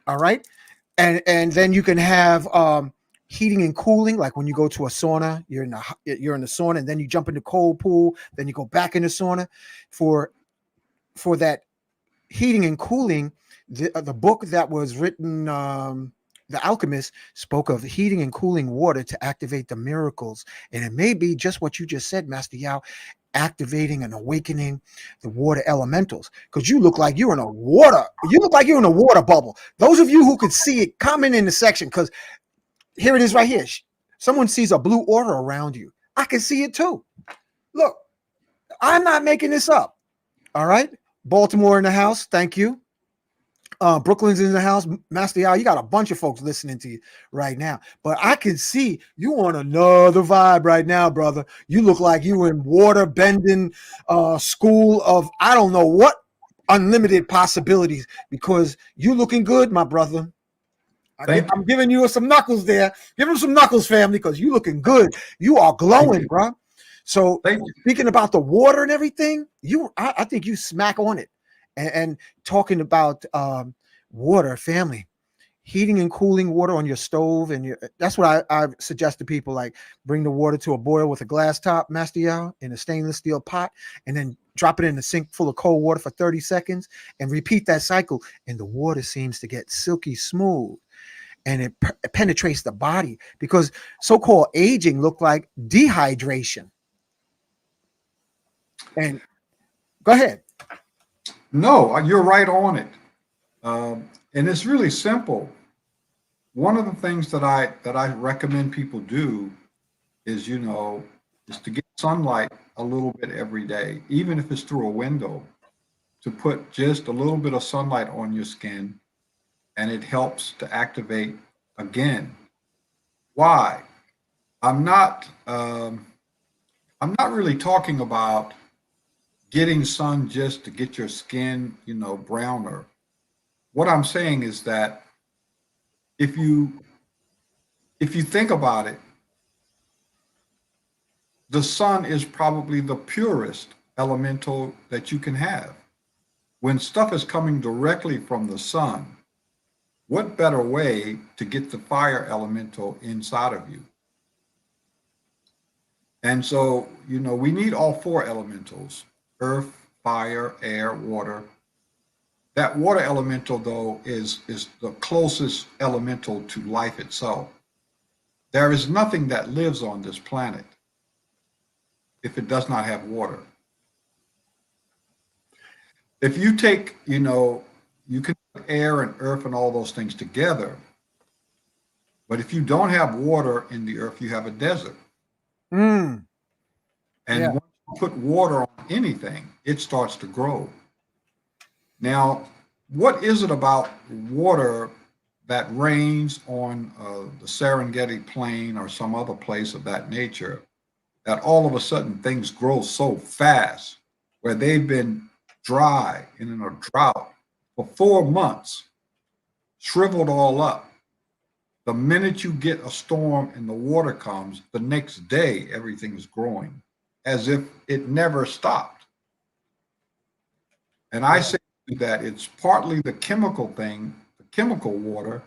all right? And then you can have heating and cooling, like when you go to a sauna, you're in the sauna, and then you jump in the cold pool, then you go back in the sauna. For that heating and cooling, the book that was written, The Alchemist, spoke of heating and cooling water to activate the miracles. And it may be just what you just said, Master Yao, activating and awakening the water elementals. Because you look like you're in a water bubble. Those of you who could see it, comment in the section, because here it is right here. Someone sees a blue aura around you. I can see it too. Look, I'm not making this up. All right. Baltimore in the house. Thank you. Brooklyn's in the house. Master Yao, you got a bunch of folks listening to you right now. But I can see you on another vibe right now, brother. You look like you in water bending school of I don't know what unlimited possibilities, because you looking good, my brother. I'm giving you some knuckles there. Give him some knuckles, family, because you looking good. You are glowing, bro. So speaking about the water and everything, I think you smack on it. And talking about water, family, heating and cooling water on your stove, and that's what I suggest to people. Like, bring the water to a boil with a glass top, Master Yao, in a stainless steel pot, and then drop it in a sink full of cold water for 30 seconds, and repeat that cycle. And the water seems to get silky smooth, and it penetrates the body, because so-called aging look like dehydration. And go ahead. No, you're right on it. And it's really simple. One of the things that I recommend people do is to get sunlight a little bit every day, even if it's through a window, to put just a little bit of sunlight on your skin, and it helps to activate again. Why? I'm not really talking about getting sun just to get your skin, browner. What I'm saying is that if you if you think about it, the sun is probably the purest elemental that you can have. When stuff is coming directly from the sun, what better way to get the fire elemental inside of you? And so, you know, we need all four elementals: earth, fire, air, water. That water elemental, though, is the closest elemental to life itself. There is nothing that lives on this planet if it does not have water. If you take, you know, you can put air and earth and all those things together, but if you don't have water in the earth, you have a desert. Mm. And Yeah. once you put water on anything, it starts to grow. Now, what is it about water that rains on the Serengeti plain or some other place of that nature that all of a sudden things grow so fast, where they've been dry and in a drought for 4 months, shriveled all up? The minute you get a storm and the water comes, the next day everything is growing as if it never stopped. And I say that it's partly the chemical thing, the chemical water,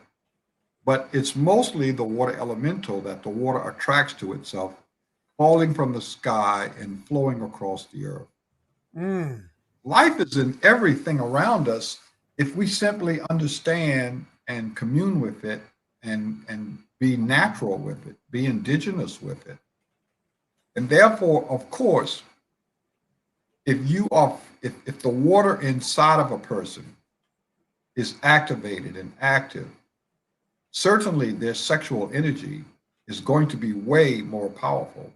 but it's mostly the water elemental that the water attracts to itself, falling from the sky and flowing across the earth. Mm. Life is in everything around us if we simply understand and commune with it and be natural with it, be indigenous with it. And therefore, of course, if the water inside of a person is activated and active, certainly their sexual energy is going to be way more powerful.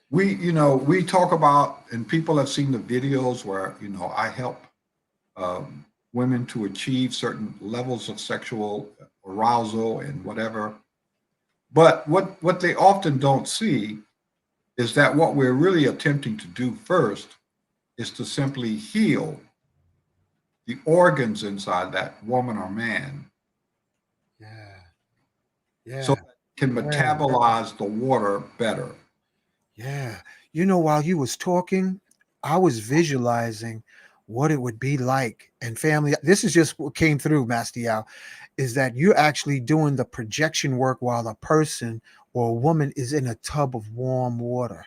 We talk about, and people have seen the videos where, you know, I help women to achieve certain levels of sexual arousal and whatever. But what they often don't see is that what we're really attempting to do first is to simply heal the organs inside that woman or man. Yeah. So that it can metabolize the water better. Yeah. You know, while you was talking, I was visualizing what it would be like. And family, this is just what came through, Master Yao, is that you're actually doing the projection work while a person or a woman is in a tub of warm water.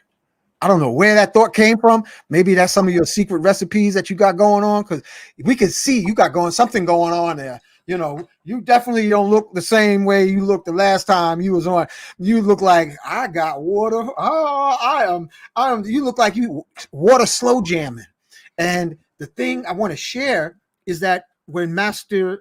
I don't know where that thought came from. Maybe that's some of your secret recipes that you got going on, because we can see you got something going on there. You know, you definitely don't look the same way you looked the last time you was on. You look like, I got water. Oh, I am. You look like you water slow jamming. And the thing I want to share is that when Master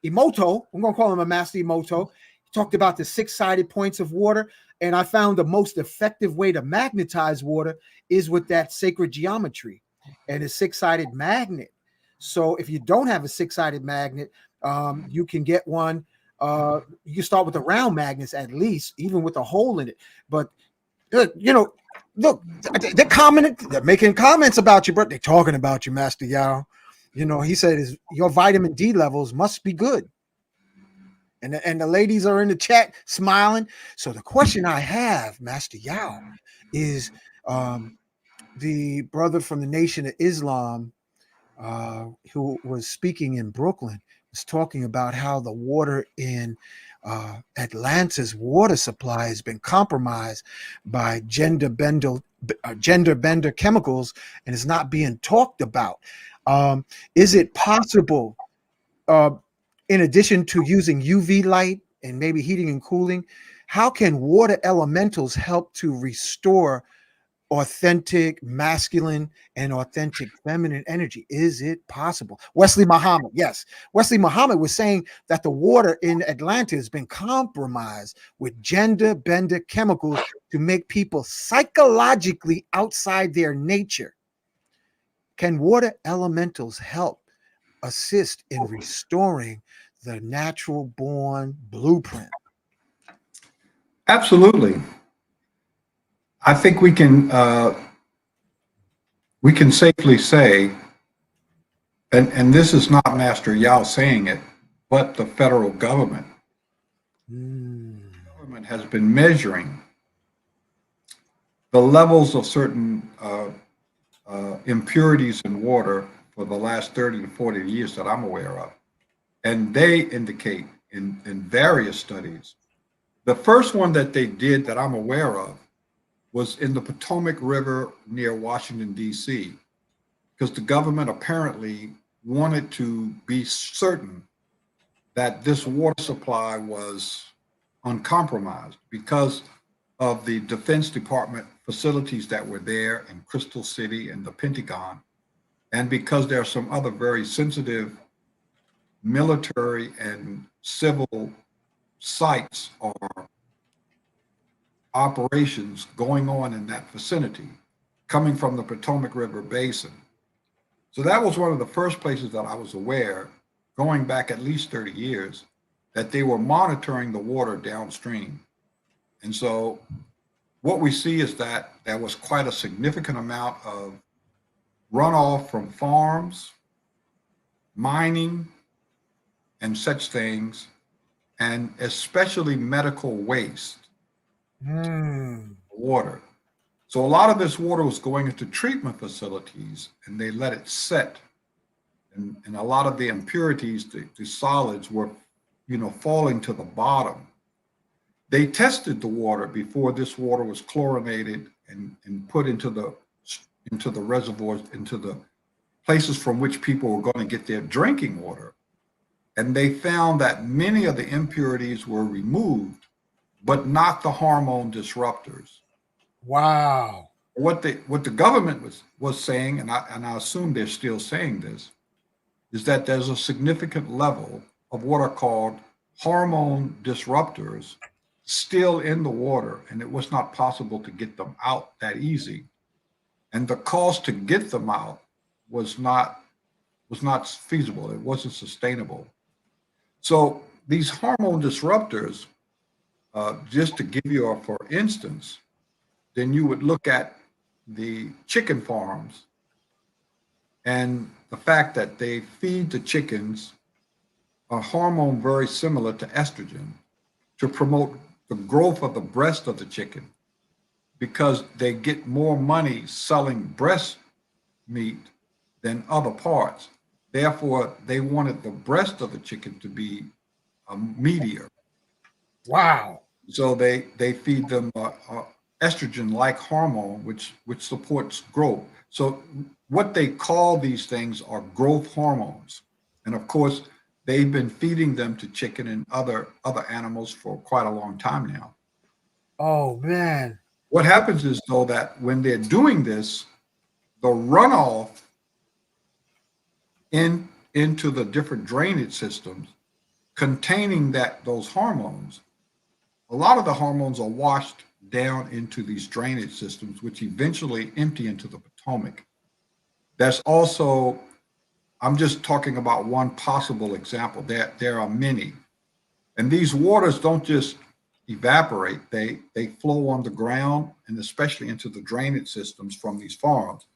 Emoto, I'm going to call him a Master Emoto, he talked about the 6-sided points of water. And I found the most effective way to magnetize water is with that sacred geometry and a 6-sided magnet. So if you don't have a 6-sided magnet, you can get one. You can start with the round magnets at least, even with a hole in it. But you know, look, they're making comments about you, but they're talking about you, Master Yao. You know, he said your vitamin D levels must be good. And the ladies are in the chat smiling. So the question I have, Master Yao, is the brother from the Nation of Islam who was speaking in Brooklyn was talking about how the water in Atlanta's water supply has been compromised by gender bender chemicals and is not being talked about. Is it possible, in addition to using UV light and maybe heating and cooling, how can water elementals help to restore authentic masculine and authentic feminine energy? Is it possible? Wesley Muhammad, yes. Wesley Muhammad was saying that the water in Atlanta has been compromised with gender bender chemicals to make people psychologically outside their nature. Can water elementals help assist in restoring the natural born blueprint? Absolutely. I think we can safely say, and this is not Master Yao saying it, but the federal government government has been measuring the levels of certain impurities in water for the last 30 to 40 years that I'm aware of. And they indicate in various studies, the first one that they did that I'm aware of was in the Potomac River near Washington, D.C., because the government apparently wanted to be certain that this water supply was uncompromised because of the Defense Department facilities that were there in Crystal City and the Pentagon, and because there are some other very sensitive military and civil sites or operations going on in that vicinity coming from the Potomac River Basin. So that was one of the first places that I was aware, going back at least 30 years, that they were monitoring the water downstream. And so what we see is that there was quite a significant amount of runoff from farms, mining, and such things, and especially medical waste water. So a lot of this water was going into treatment facilities, and they let it set. And a lot of the impurities, the solids were, falling to the bottom. They tested the water before this water was chlorinated and put into the reservoirs, into the places from which people were going to get their drinking water. And they found that many of the impurities were removed, but not the hormone disruptors. Wow. What the government was saying, and I assume they're still saying this, is that there's a significant level of what are called hormone disruptors still in the water, and it was not possible to get them out that easy. And the cost to get them out was not feasible. It wasn't sustainable. So these hormone disruptors, just to give you for instance, then you would look at the chicken farms and the fact that they feed the chickens a hormone very similar to estrogen to promote the growth of the breast of the chicken, because they get more money selling breast meat than other parts. Therefore, they wanted the breast of the chicken to be meatier. Wow. So they feed them estrogen-like hormone, which supports growth. So what they call these things are growth hormones. And of course, they've been feeding them to chicken and other animals for quite a long time now. Oh, man. What happens is, though, that when they're doing this, the runoff into the different drainage systems containing those hormones, a lot of the hormones are washed down into these drainage systems, which eventually empty into the Potomac. That's also, I'm just talking about one possible example. There are many. And these waters don't just evaporate, they flow on the ground and especially into the drainage systems from these farms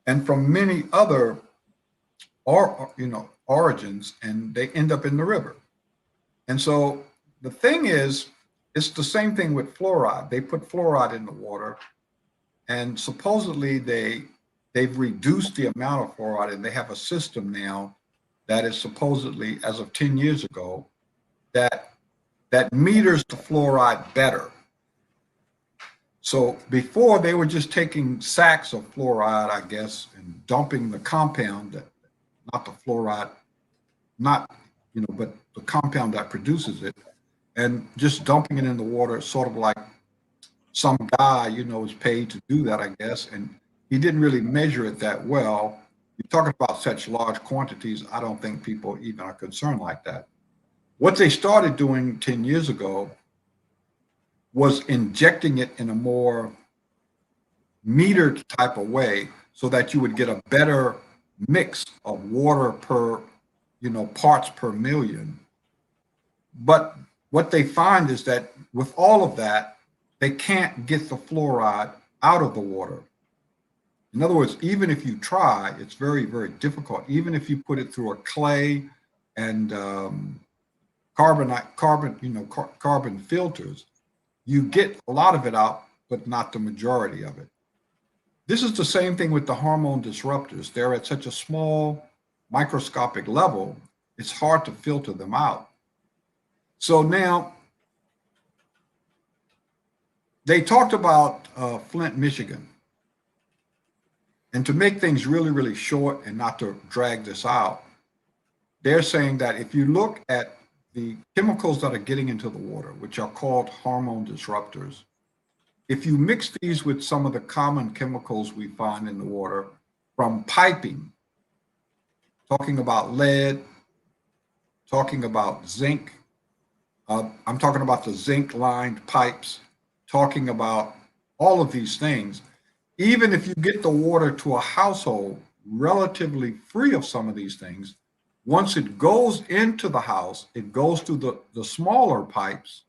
and from many other origins, and they end up in the river. And so the thing is, it's the same thing with fluoride. They put fluoride in the water, and supposedly they've reduced the amount of fluoride, and they have a system now that is supposedly, as of 10 years ago, that meters the fluoride better. So before, they were just taking sacks of fluoride, I guess, and dumping the compound, not the fluoride, but the compound that produces it, and just dumping it in the water, sort of like some guy, is paid to do that, I guess. And he didn't really measure it that well. You're talking about such large quantities, I don't think people even are concerned like that. What they started doing 10 years ago was injecting it in a more metered type of way so that you would get a better mix of water per, parts per million. But what they find is that with all of that, they can't get the fluoride out of the water. In other words, even if you try, it's very, very difficult. Even if you put it through a clay and carbon filters, you get a lot of it out, but not the majority of it. This is the same thing with the hormone disruptors. They're at such a small microscopic level, it's hard to filter them out. So now, they talked about Flint, Michigan. And to make things really, really short and not to drag this out, they're saying that if you look at the chemicals that are getting into the water, which are called hormone disruptors, if you mix these with some of the common chemicals we find in the water from piping, talking about lead, talking about zinc, I'm talking about the zinc-lined pipes, talking about all of these things. Even if you get the water to a household relatively free of some of these things, once it goes into the house, it goes through the smaller pipes,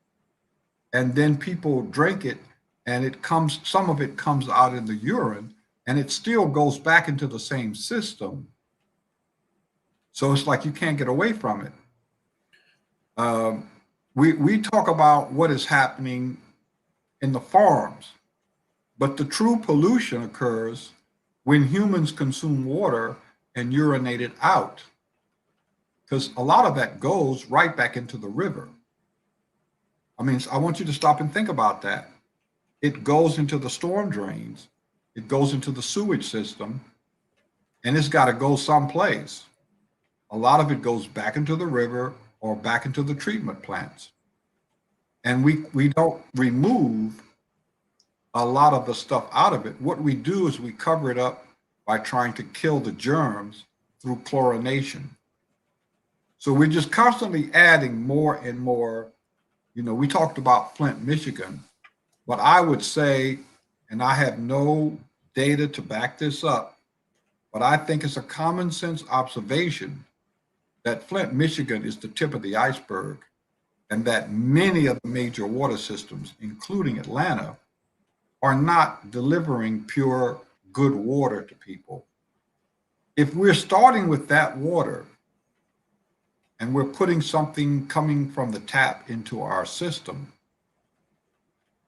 and then people drink it, and some of it comes out in the urine, and it still goes back into the same system. So it's like you can't get away from it. We talk about what is happening in the farms, but the true pollution occurs when humans consume water and urinate it out, because a lot of that goes right back into the river. I mean, I want you to stop and think about that. It goes into the storm drains, it goes into the sewage system, and it's got to go someplace. A lot of it goes back into the river or back into the treatment plants. And we don't remove a lot of the stuff out of it. What we do is we cover it up by trying to kill the germs through chlorination. So we're just constantly adding more and more. You know, we talked about Flint, Michigan, but I would say, and I have no data to back this up, but I think it's a common sense observation that Flint, Michigan is the tip of the iceberg, and that many of the major water systems, including Atlanta, are not delivering pure, good water to people. If we're starting with that water and we're putting something coming from the tap into our system,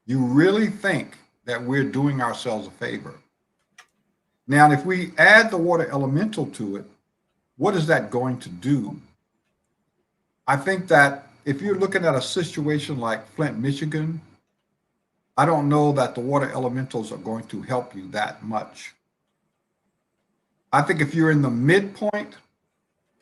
you really think that we're doing ourselves a favor. Now, if we add the water elemental to it, what is that going to do? I think that if you're looking at a situation like Flint, Michigan, I don't know that the water elementals are going to help you that much. I think if you're in the midpoint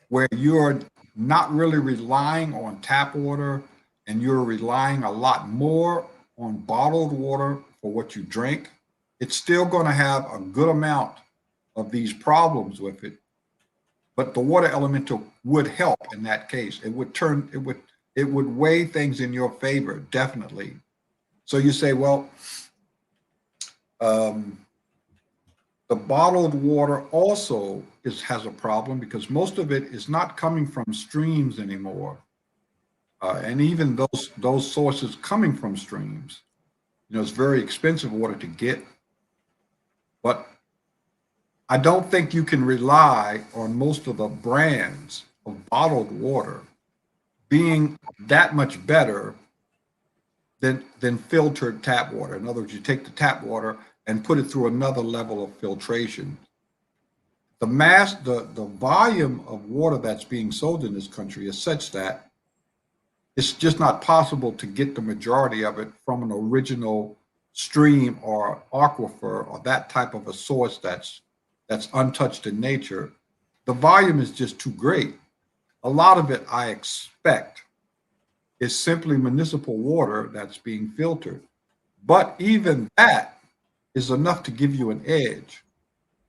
where you're not really relying on tap water and you're relying a lot more on bottled water for what you drink, it's still going to have a good amount of these problems with it. But the water elemental would help in that case. It would weigh things in your favor, definitely. So you say, well, the bottled water also has a problem because most of it is not coming from streams anymore. And even those sources coming from streams, you know, it's very expensive water to get. But I don't think you can rely on most of the brands of bottled water being that much better than filtered tap water. In other words, you take the tap water and put it through another level of filtration. The volume of water that's being sold in this country is such that it's just not possible to get the majority of it from an original stream or aquifer or that type of a source that's untouched in nature. The volume is just too great. A lot of it, I expect, is simply municipal water that's being filtered. But even that is enough to give you an edge.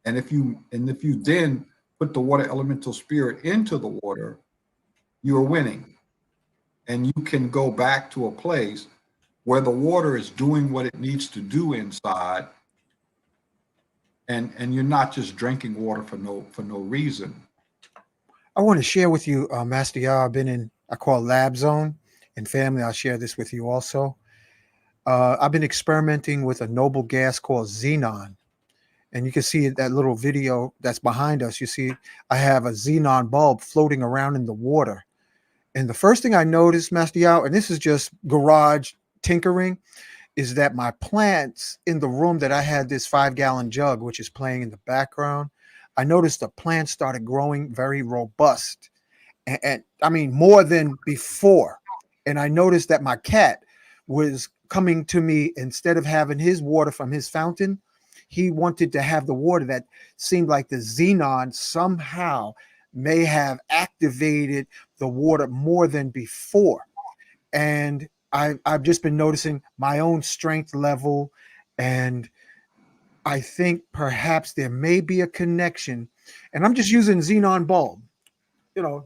And if you then put the water elemental spirit into the water, you're winning. And you can go back to a place where the water is doing what it needs to do inside, and you're not just drinking water for no reason. I want to share with you, Master Yao, I've been in, I call Lab Zone, and family, I'll share this with you also. I've been experimenting with a noble gas called Xenon. And you can see that little video that's behind us. You see, I have a Xenon bulb floating around in the water. And the first thing I noticed, Master Yao, and this is just garage tinkering is that my plants in the room that I had this 5-gallon jug, which is playing in the background, I noticed the plants started growing very robust. And I mean, more than before. And I noticed that my cat was coming to me instead of having his water from his fountain. He wanted to have the water that seemed like the Xenon somehow may have activated the water more than before. And I've just been noticing my own strength level. And I think perhaps there may be a connection. And I'm just using Xenon bulb, you know,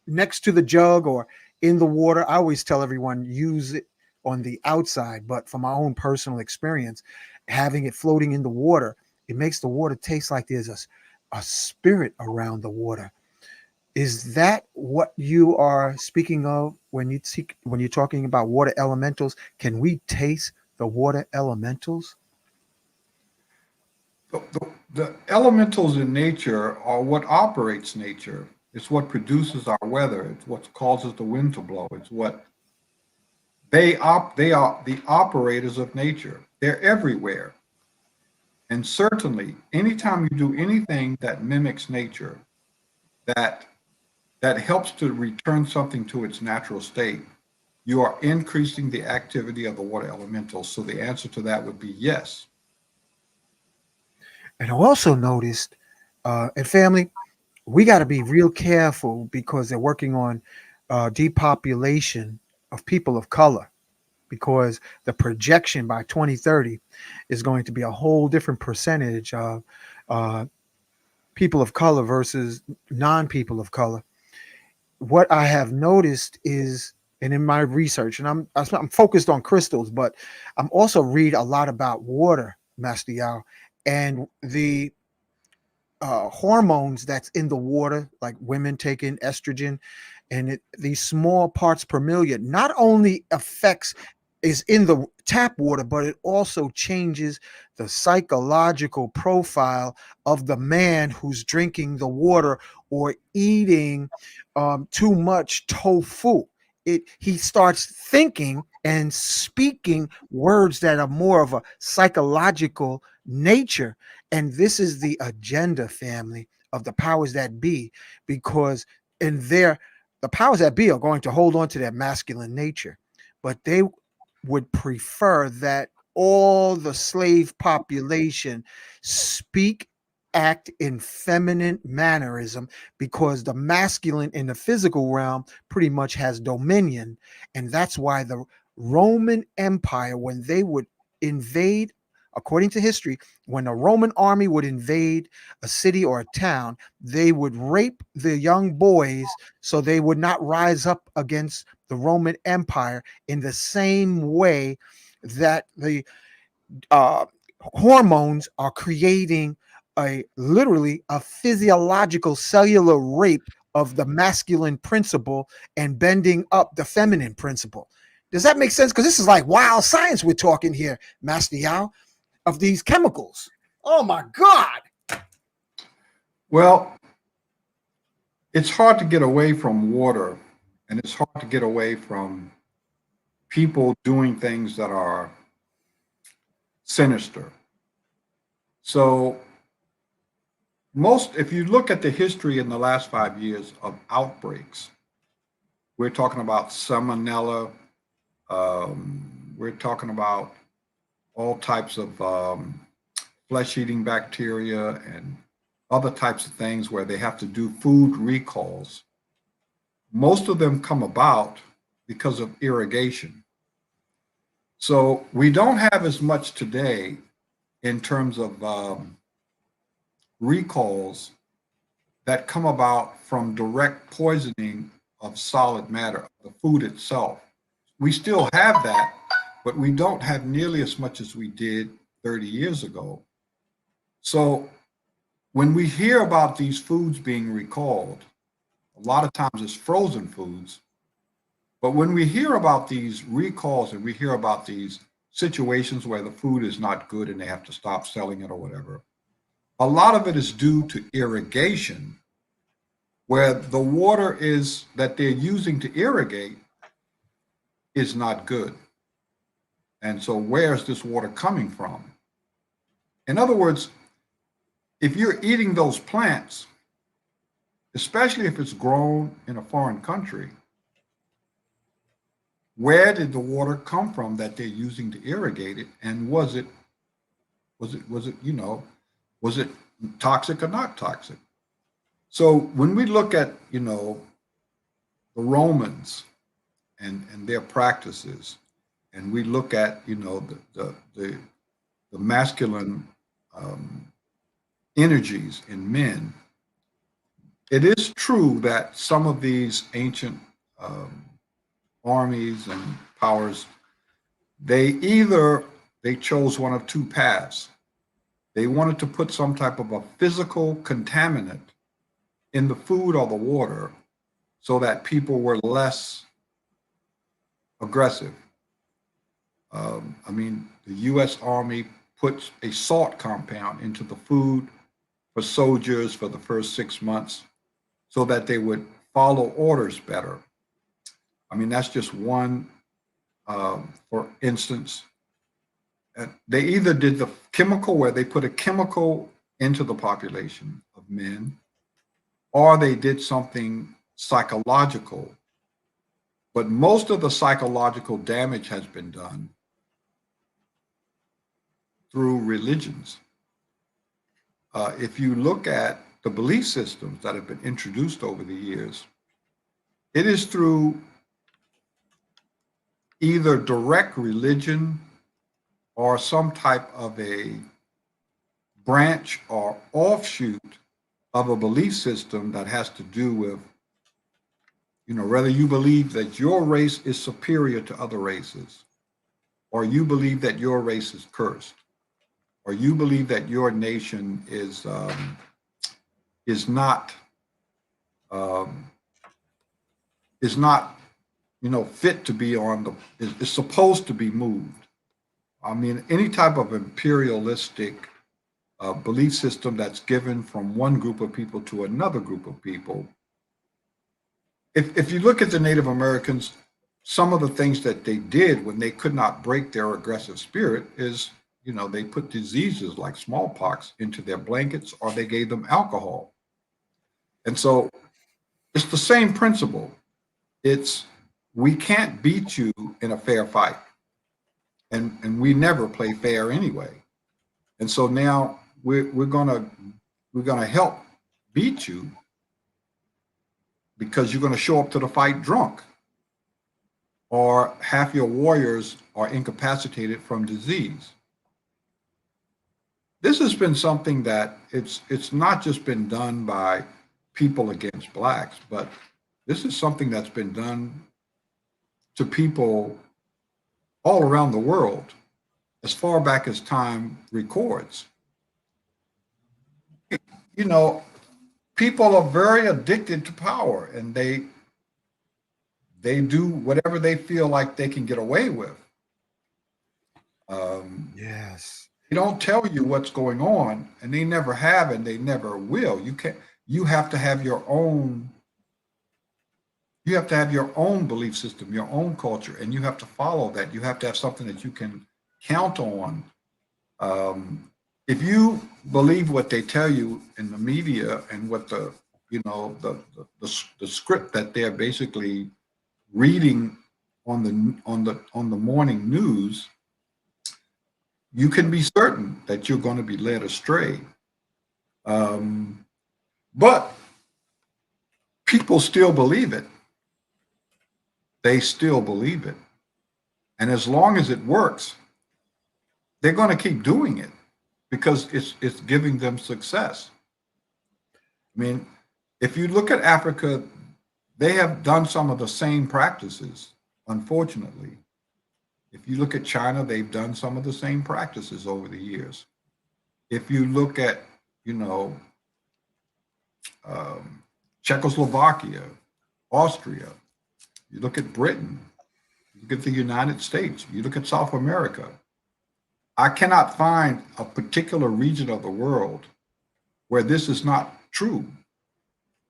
next to the jug or in the water. I always tell everyone use it on the outside, but from my own personal experience, having it floating in the water, it makes the water taste like there's a spirit around the water. Is that what you are speaking of when you're talking about water elementals? Can we taste the water elementals? The elementals in nature are what operates nature. It's what produces our weather. It's what causes the wind to blow. It's what they are the operators of nature. They're everywhere. And certainly, anytime you do anything that mimics nature, that helps to return something to its natural state, you are increasing the activity of the water elementals. So the answer to that would be yes. And I also noticed, and family, we got to be real careful because they're working on depopulation of people of color, because the projection by 2030 is going to be a whole different percentage of people of color versus non-people of color. What I have noticed is, and in my research, and I'm focused on crystals, but I'm also read a lot about water, Master Yao, and the hormones that's in the water, like women taking estrogen, and these small parts per million not only affects is in the tap water, but it also changes the psychological profile of the man who's drinking the water or eating too much tofu. He starts thinking and speaking words that are more of a psychological nature. And this is the agenda, family, of the powers that be, because the powers that be are going to hold on to their masculine nature, but they would prefer that all the slave population speak, act in feminine mannerism, because the masculine in the physical realm pretty much has dominion. And that's why the Roman Empire, when they would invade, according to history, when a Roman army would invade a city or a town, they would rape the young boys so they would not rise up against the Roman Empire, in the same way that the hormones are creating literally a physiological cellular rape of the masculine principle and bending up the feminine principle. Does that make sense? Because this is like wild science we're talking here, Master Yao, of these chemicals. Oh my God. Well, it's hard to get away from water, and it's hard to get away from people doing things that are sinister. So if you look at the history in the last 5 years of outbreaks, we're talking about salmonella, we're talking about all types of flesh-eating bacteria and other types of things where they have to do food recalls. Most of them come about because of irrigation. So we don't have as much today in terms of recalls that come about from direct poisoning of solid matter, the food itself. We still have that, but we don't have nearly as much as we did 30 years ago. So when we hear about these foods being recalled, a lot of times it's frozen foods. But when we hear about these recalls and we hear about these situations where the food is not good and they have to stop selling it or whatever, a lot of it is due to irrigation, where the water that they're using to irrigate is not good. And so where is this water coming from? In other words, if you're eating those plants, especially if it's grown in a foreign country, where did the water come from that they're using to irrigate it? And was it toxic or not toxic? So when we look at, the Romans and their practices, and we look at, the masculine energies in men, it is true that some of these ancient armies and powers, they chose one of two paths. They wanted to put some type of a physical contaminant in the food or the water so that people were less aggressive. The US Army puts a salt compound into the food for soldiers for the first 6 months so that they would follow orders better. That's just one, for instance. They either did the chemical where they put a chemical into the population of men, or they did something psychological. But most of the psychological damage has been done through religions. If you look at the belief systems that have been introduced over the years, it is through either direct religion or some type of a branch or offshoot of a belief system that has to do with, whether you believe that your race is superior to other races, or you believe that your race is cursed, or you believe that your nation is not fit to be is supposed to be moved. Any type of imperialistic belief system that's given from one group of people to another group of people. If you look at the Native Americans, some of the things that they did when they could not break their aggressive spirit is, they put diseases like smallpox into their blankets, or they gave them alcohol. And so it's the same principle. We can't beat you in a fair fight. And we never play fair anyway. And so now we're gonna help beat you because you're gonna show up to the fight drunk, or half your warriors are incapacitated from disease. This has been something that it's not just been done by people against blacks, but this is something that's been done to people all around the world as far back as time records. People are very addicted to power, and they do whatever they feel like they can get away with. Yes. They don't tell you what's going on, and they never have, and they never will. You have to have your own. You have to have your own belief system, your own culture, and you have to follow that. You have to have something that you can count on. If you believe what they tell you in the media and what the script that they're basically reading on the morning news, you can be certain that you're going to be led astray. But people still believe it. They still believe it. And as long as it works, they're going to keep doing it because it's giving them success. If you look at Africa, they have done some of the same practices, unfortunately. If you look at China, they've done some of the same practices over the years. If you look at, Czechoslovakia, Austria, you look at Britain, you look at the United States, you look at South America, I cannot find a particular region of the world where this is not true.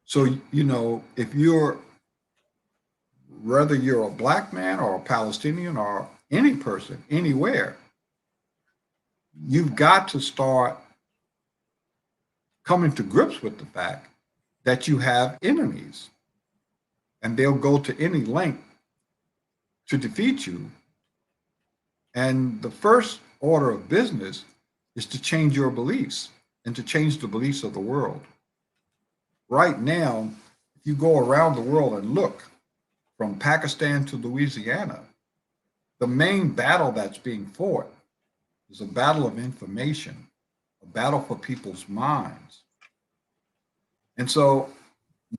So, if whether you're a black man or a Palestinian or any person, anywhere, you've got to start coming to grips with the fact that you have enemies, and they'll go to any length to defeat you. And the first order of business is to change your beliefs and to change the beliefs of the world. Right now, if you go around the world and look from Pakistan to Louisiana, the main battle that's being fought is a battle of information, a battle for people's minds. And so,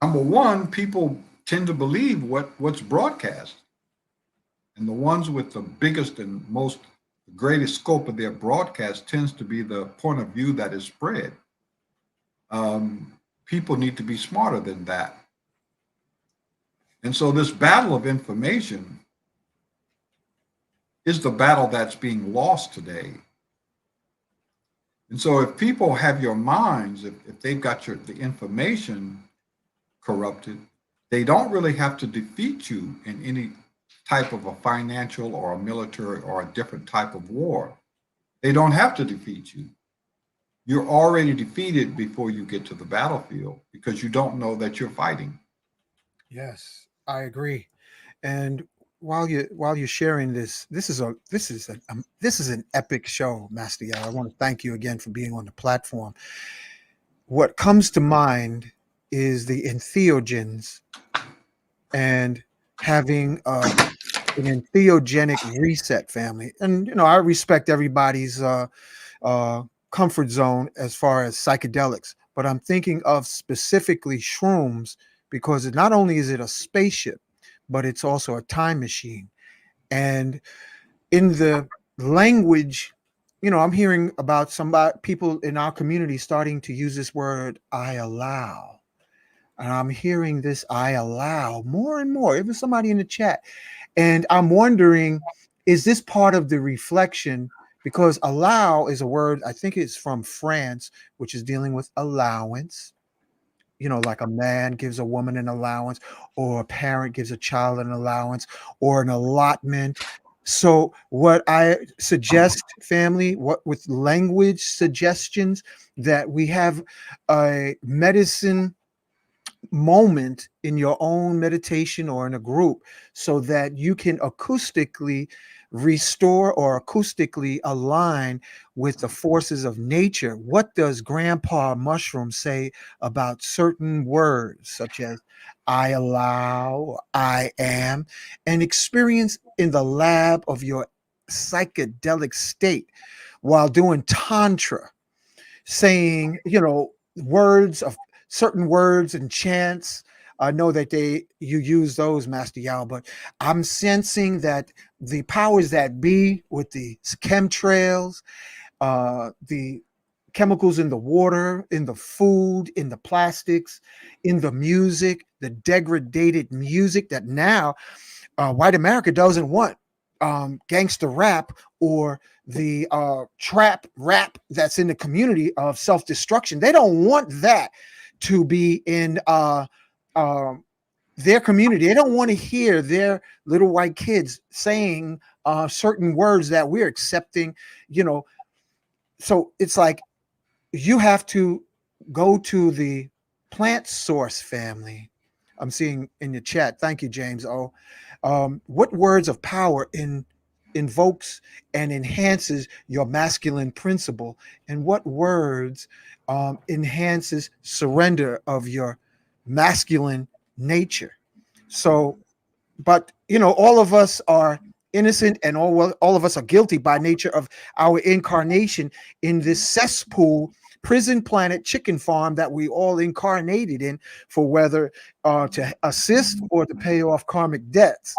number one, people tend to believe what's broadcast. And the ones with the biggest and most, the greatest scope of their broadcast tends to be the point of view that is spread. People need to be smarter than that. And so this battle of information is the battle that's being lost today. And so if people have your minds, if they've got the information corrupted, they don't really have to defeat you in any type of a financial or a military or a different type of war. They don't have to defeat you. You're already defeated before you get to the battlefield because you don't know that you're fighting. Yes, I agree. And while you're sharing this, this is an epic show, Master Yao. I want to thank you again for being on the platform. What comes to mind is the entheogens and having an entheogenic reset, family. And I respect everybody's comfort zone as far as psychedelics, but I'm thinking of specifically shrooms because not only is it a spaceship, but it's also a time machine. And in the language, I'm hearing about people in our community starting to use this word, I allow. And I'm hearing this, I allow, more and more, even somebody in the chat. And I'm wondering, is this part of the reflection? Because allow is a word, I think it's from France, which is dealing with allowance. Like a man gives a woman an allowance, or a parent gives a child an allowance, or an allotment. So what I suggest, family, with language suggestions, that we have a medicine moment in your own meditation or in a group so that you can acoustically restore or acoustically align with the forces of nature. What does Grandpa Mushroom say about certain words such as I allow, I am, and experience in the lab of your psychedelic state while doing Tantra, saying, words of certain words and chants. I know that you use those, Master Yao, but I'm sensing that the powers that be with the chemtrails, the chemicals in the water, in the food, in the plastics, in the music, the degraded music that now white America doesn't want. Gangster rap or the trap rap that's in the community of self-destruction. They don't want that to be in their community. They don't want to hear their little white kids saying certain words that we're accepting, So it's like you have to go to the plant source, family. I'm seeing in the chat. Thank you, James O. What words of power invokes and enhances your masculine principle, and what words enhances surrender of your masculine nature? So, but all of us are innocent, and all of us are guilty by nature of our incarnation in this cesspool, prison planet, chicken farm that we all incarnated in, for whether to assist or to pay off karmic debts.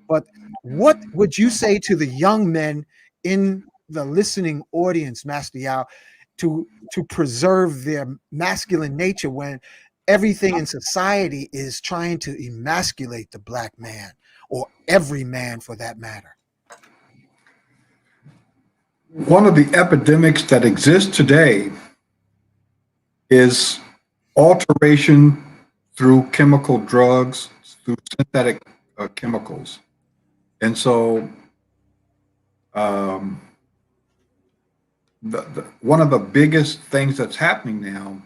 But what would you say to the young men in the listening audience, Master Yao, to preserve their masculine nature when everything in society is trying to emasculate the Black man, or every man for that matter? One of the epidemics that exists today is alteration through chemical drugs, through synthetic chemicals. And so Um, one of the biggest things that's happening now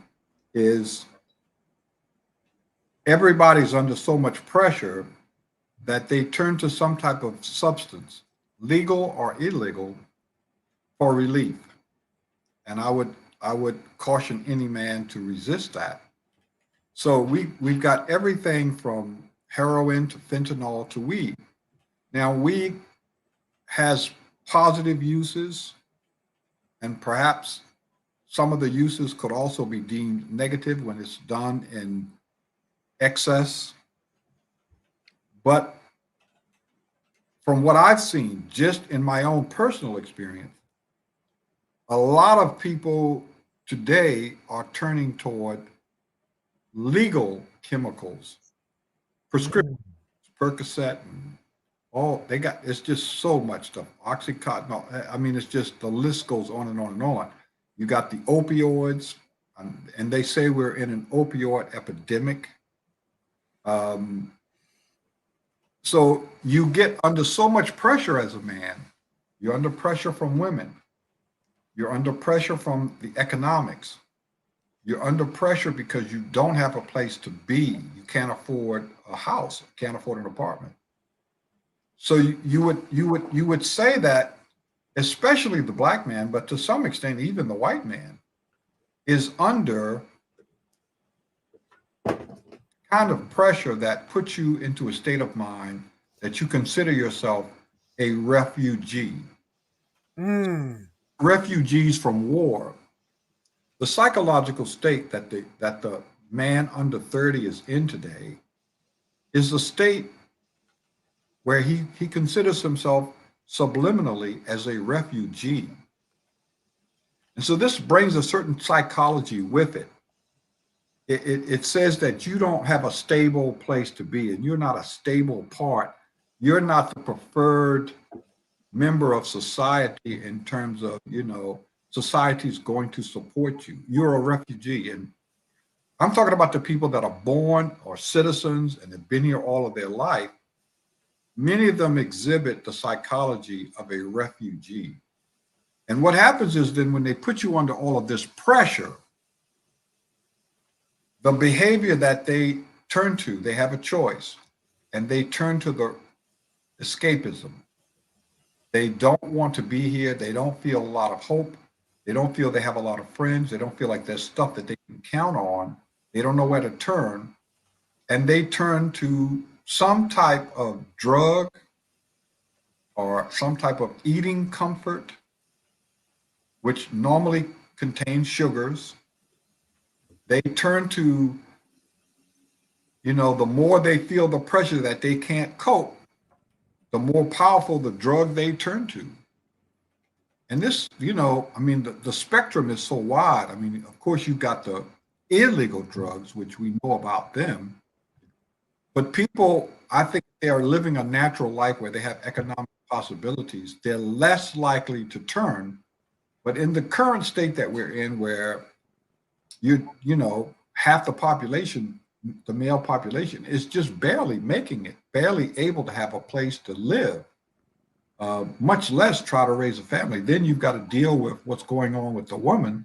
is everybody's under so much pressure that they turn to some type of substance, legal or illegal, for relief. And I would caution any man to resist that. So we've got everything from heroin to fentanyl to weed. Now weed has positive uses, and perhaps some of the uses could also be deemed negative when it's done in excess. But from what I've seen, just in my own personal experience, a lot of people today are turning toward legal chemicals, prescription, Percocet, and all they got. It's just so much stuff. Oxycontin. No, I mean, it's just the list goes on and on and on. You got the opioids, and they say we're in an opioid epidemic. So you get under so much pressure as a man. You're under pressure from women. You're under pressure from the economics. You're under pressure because you don't have a place to be. You can't afford a house, can't afford an apartment. So you would say that, especially the black man, but to some extent even the white man, is under kind of pressure that puts you into a state of mind that you consider yourself a refugee. Refugees from war. The psychological state that the man under 30 is in today is a state where he considers himself subliminally as a refugee. And so this brings a certain psychology with it. It says that you don't have a stable place to be, and you're not a stable part. You're not the preferred member of society in terms of, society's going to support you. You're a refugee. And I'm talking about the people that are born or citizens and have been here all of their life. Many of them exhibit the psychology of a refugee. And what happens is then when they put you under all of this pressure, the behavior that they turn to, they have a choice, and they turn to the escapism. They don't want to be here. They don't feel a lot of hope. They don't feel they have a lot of friends. They don't feel like there's stuff that they can count on. They don't know where to turn. And they turn to some type of drug or some type of eating comfort, which normally contains sugars. They turn to, the more they feel the pressure that they can't cope, the more powerful the drug they turn to. And this, the spectrum is so wide. I mean, of course, you've got the illegal drugs, which we know about them. But people, I think they are living a natural life where they have economic possibilities. They're less likely to turn. But in the current state that we're in, where half the population, the male population, is just barely making it, barely able to have a place to live, much less try to raise a family. Then you've got to deal with what's going on with the woman.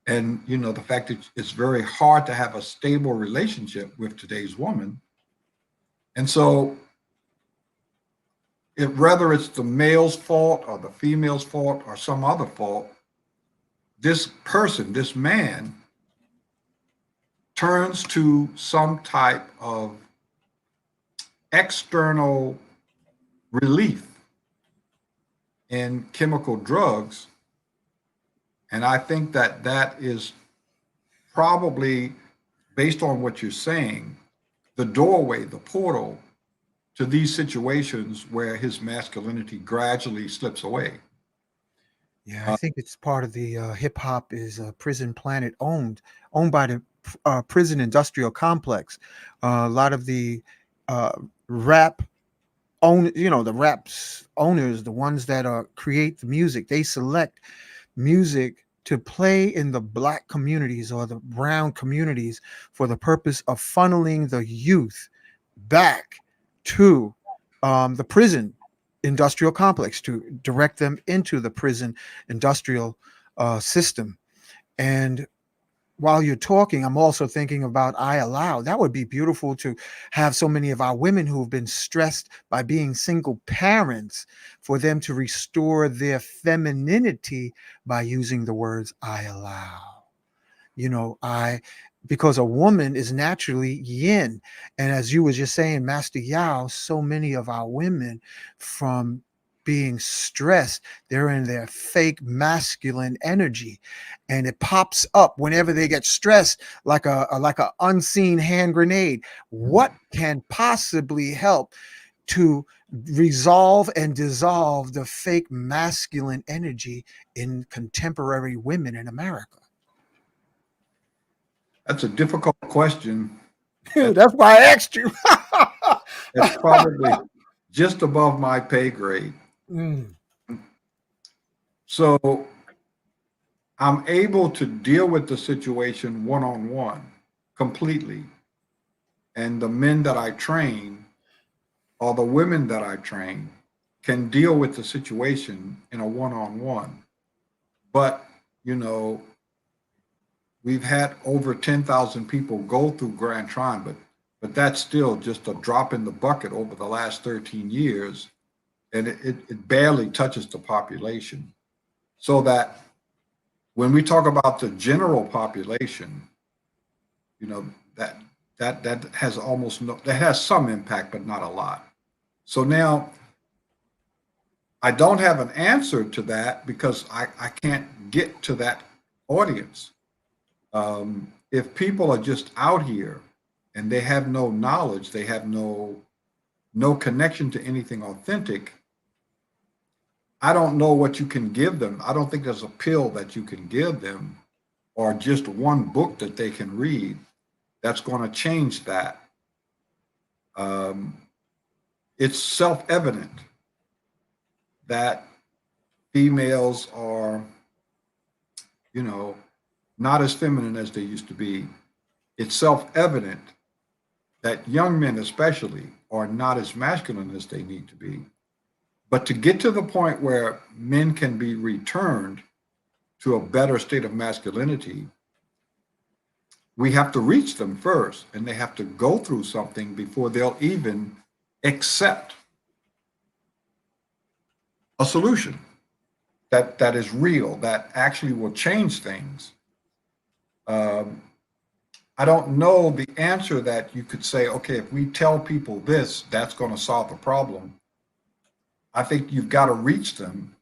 And, the fact that it's very hard to have a stable relationship with today's woman. And so whether it's the male's fault or the female's fault or some other fault, this person, this man, turns to some type of external relief in chemical drugs. And I think that that is probably, based on what you're saying, the doorway, the portal to these situations where his masculinity gradually slips away. Yeah, I think it's part of the hip hop is Prison Planet owned by the prison industrial complex. A lot of the rap the rap's owners, the ones that create the music, they select music to play in the black communities or the brown communities for the purpose of funneling the youth back to the prison industrial complex, to direct them into the prison industrial system. And while you're talking, I'm also thinking about I Allow. That would be beautiful to have so many of our women who've been stressed by being single parents, for them to restore their femininity by using the words I allow. You know, because a woman is naturally yin. And as you were just saying, Master Yao, so many of our women, from being stressed, they're in their fake masculine energy, and it pops up whenever they get stressed, like a unseen hand grenade. What can possibly help to resolve and dissolve the fake masculine energy in contemporary women in America? That's a difficult question. That's why I asked you. It's probably just above my pay grade. Mm. So I'm able to deal with the situation one-on-one completely. And the men that I train, or the women that I train, can deal with the situation in a one-on-one. But, you know, we've had over 10,000 people go through Grand Trine, but that's still just a drop in the bucket over the last 13 years. And it barely touches the population. So that when we talk about the general population, you know, that has almost no, that has some impact, but not a lot. So now I don't have an answer to that because I can't get to that audience. If people are just out here and they have no knowledge, they have no connection to anything authentic, I don't know what you can give them. I don't think there's a pill that you can give them, or just one book that they can read that's going to change that. It's self-evident that females are, you know, not as feminine as they used to be. It's self-evident that young men especially are not as masculine as they need to be. But to get to the point where men can be returned to a better state of masculinity, we have to reach them first, and they have to go through something before they'll even accept a solution that is real, that actually will change things. I don't know the answer that you could say, okay, if we tell people this, that's going to solve the problem. I think you've got to reach them,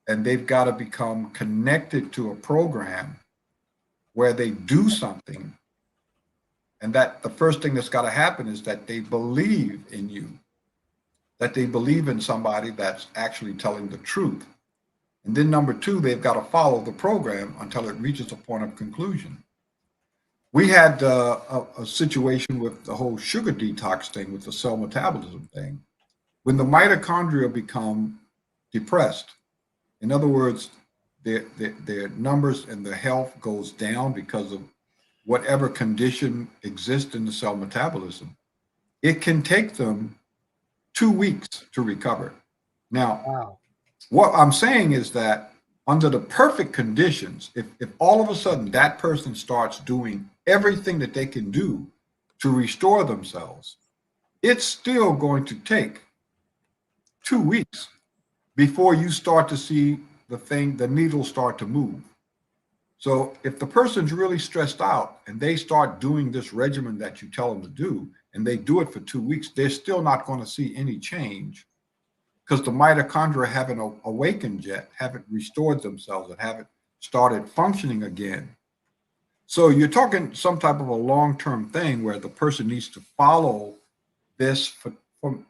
and they've got to become connected to a program where they do something. And that the first thing that's got to happen is that they believe in you, that they believe in somebody that's actually telling the truth. And then number two, they've got to follow the program until it reaches a point of conclusion. We had a situation with the whole sugar detox thing, with the cell metabolism thing. When the mitochondria become depressed, in other words, their numbers and their health goes down because of whatever condition exists in the cell metabolism, it can take them 2 weeks to recover. Now, Wow. What I'm saying is that under the perfect conditions, if all of a sudden that person starts doing everything that they can do to restore themselves, it's still going to take 2 weeks before you start to see the needle start to move. So if the person's really stressed out and they start doing this regimen that you tell them to do, and they do it for 2 weeks, they're still not going to see any change, because the mitochondria haven't awakened yet, haven't restored themselves, and haven't started functioning again. So you're talking some type of a long-term thing where the person needs to follow this from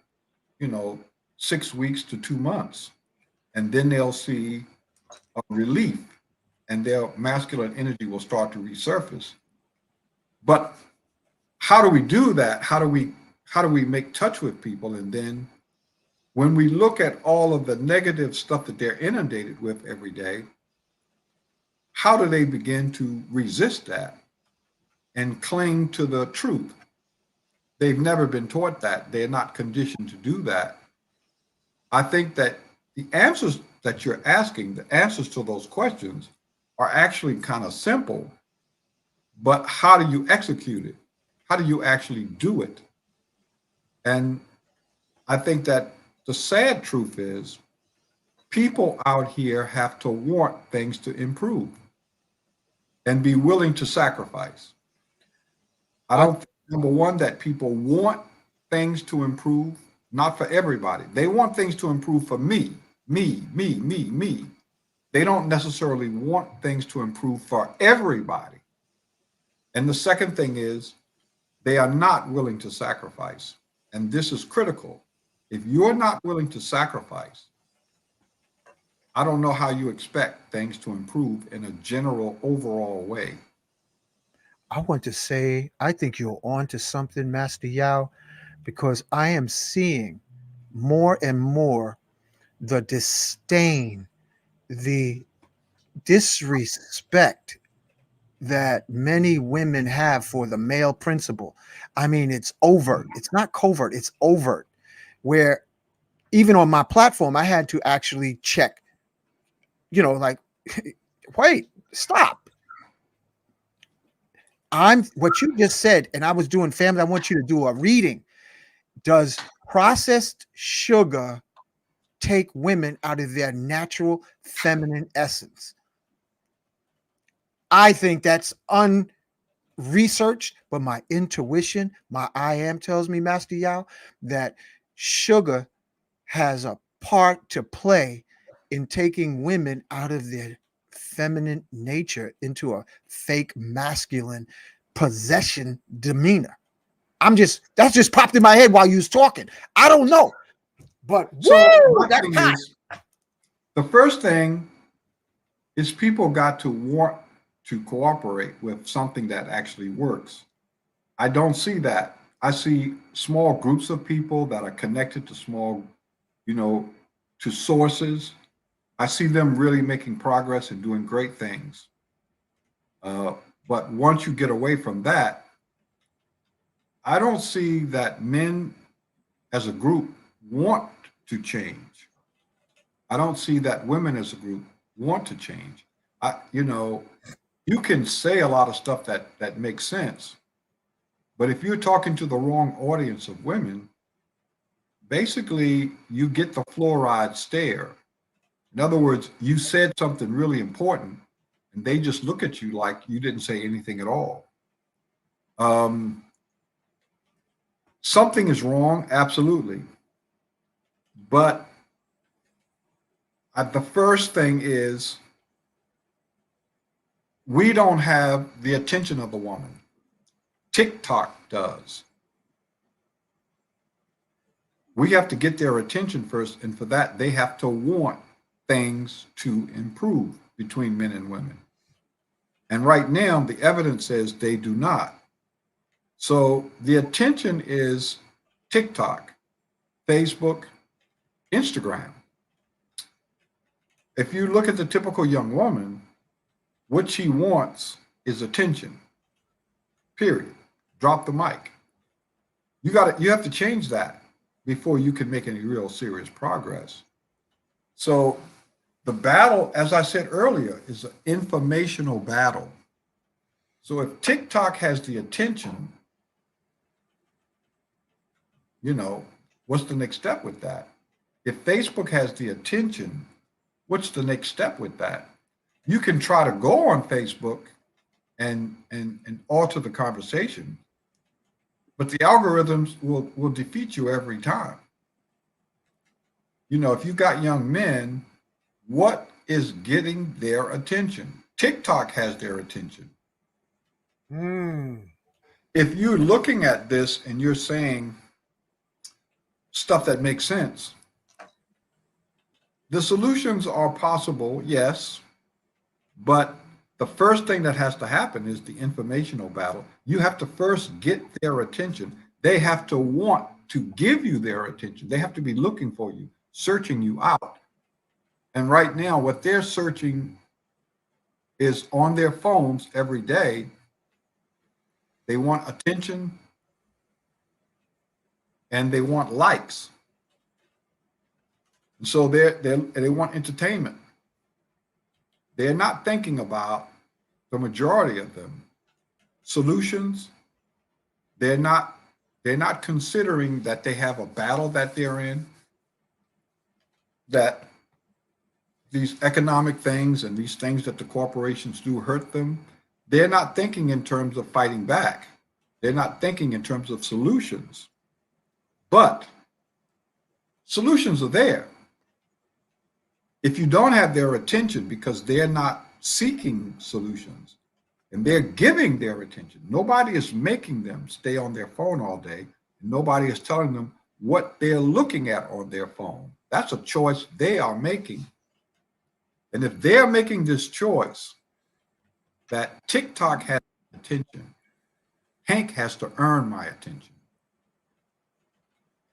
6 weeks to 2 months, and then they'll see a relief, and their masculine energy will start to resurface. But how do we do that? How do we make touch with people? And then when we look at all of the negative stuff that they're inundated with every day, how do they begin to resist that and cling to the truth? They've never been taught that. They're not conditioned to do that. I think that the answers that you're asking, the answers to those questions are actually kind of simple, but how do you execute it? How do you actually do it? And I think that the sad truth is people out here have to want things to improve and be willing to sacrifice. I don't think, number one, that people want things to improve, not for everybody. They want things to improve for me. They don't necessarily want things to improve for everybody. And the second thing is they are not willing to sacrifice. And this is critical. If you're not willing to sacrifice, I don't know how you expect things to improve in a general overall way. I want to say, I think you're on to something, Master Yao, because I am seeing more and more the disdain, the disrespect that many women have for the male principle. I mean, it's overt. It's not covert, it's overt. Where even on my platform, I had to actually check, like, wait, stop. What you just said, and I was doing family, I want you to do a reading. Does processed sugar take women out of their natural feminine essence? I think that's unresearched, but my intuition, my I am tells me, Master Yao, that sugar has a part to play in taking women out of their feminine nature into a fake masculine possession demeanor. That's just popped in my head while you was talking. I don't know, but So woo, my that's thing hot. is, the first thing is people got to want to cooperate with something that actually works. I don't see that. I see small groups of people that are connected to to sources. I see them really making progress and doing great things. But once you get away from that, I don't see that men as a group want to change. I don't see that women as a group want to change. You can say a lot of stuff that makes sense, but if you're talking to the wrong audience of women, basically you get the fluoride stare. In other words, you said something really important, and they just look at you like you didn't say anything at all. Something is wrong, absolutely. But the first thing is we don't have the attention of the woman. TikTok does. We have to get their attention first, and for that, they have to want things to improve between men and women. And right now, the evidence says they do not. So the attention is TikTok, Facebook, Instagram. If you look at the typical young woman, what she wants is attention. Period. Drop the mic. You have to change that before you can make any real serious progress. So the battle, as I said earlier, is an informational battle. So if TikTok has the attention, what's the next step with that? If Facebook has the attention, what's the next step with that? You can try to go on Facebook and alter the conversation, but the algorithms will defeat you every time. If you got young men, what is getting their attention? TikTok has their attention. If you're looking at this and you're saying stuff that makes sense, the solutions are possible, yes, but the first thing that has to happen is the informational battle. You have to first get their attention. They have to want to give you their attention. They have to be looking for you, searching you out. And right now, what they're searching is on their phones every day. They want attention and they want likes. And so they want entertainment. They're not thinking about, the majority of them, solutions. They're not considering that they have a battle that they're in, that these economic things and these things that the corporations do hurt them. They're not thinking in terms of fighting back. They're not thinking in terms of solutions. But solutions are there. If you don't have their attention because they're not seeking solutions and they're giving their attention, nobody is making them stay on their phone all day. Nobody is telling them what they're looking at on their phone. That's a choice they are making. And if they're making this choice that TikTok has attention, Hank has to earn my attention.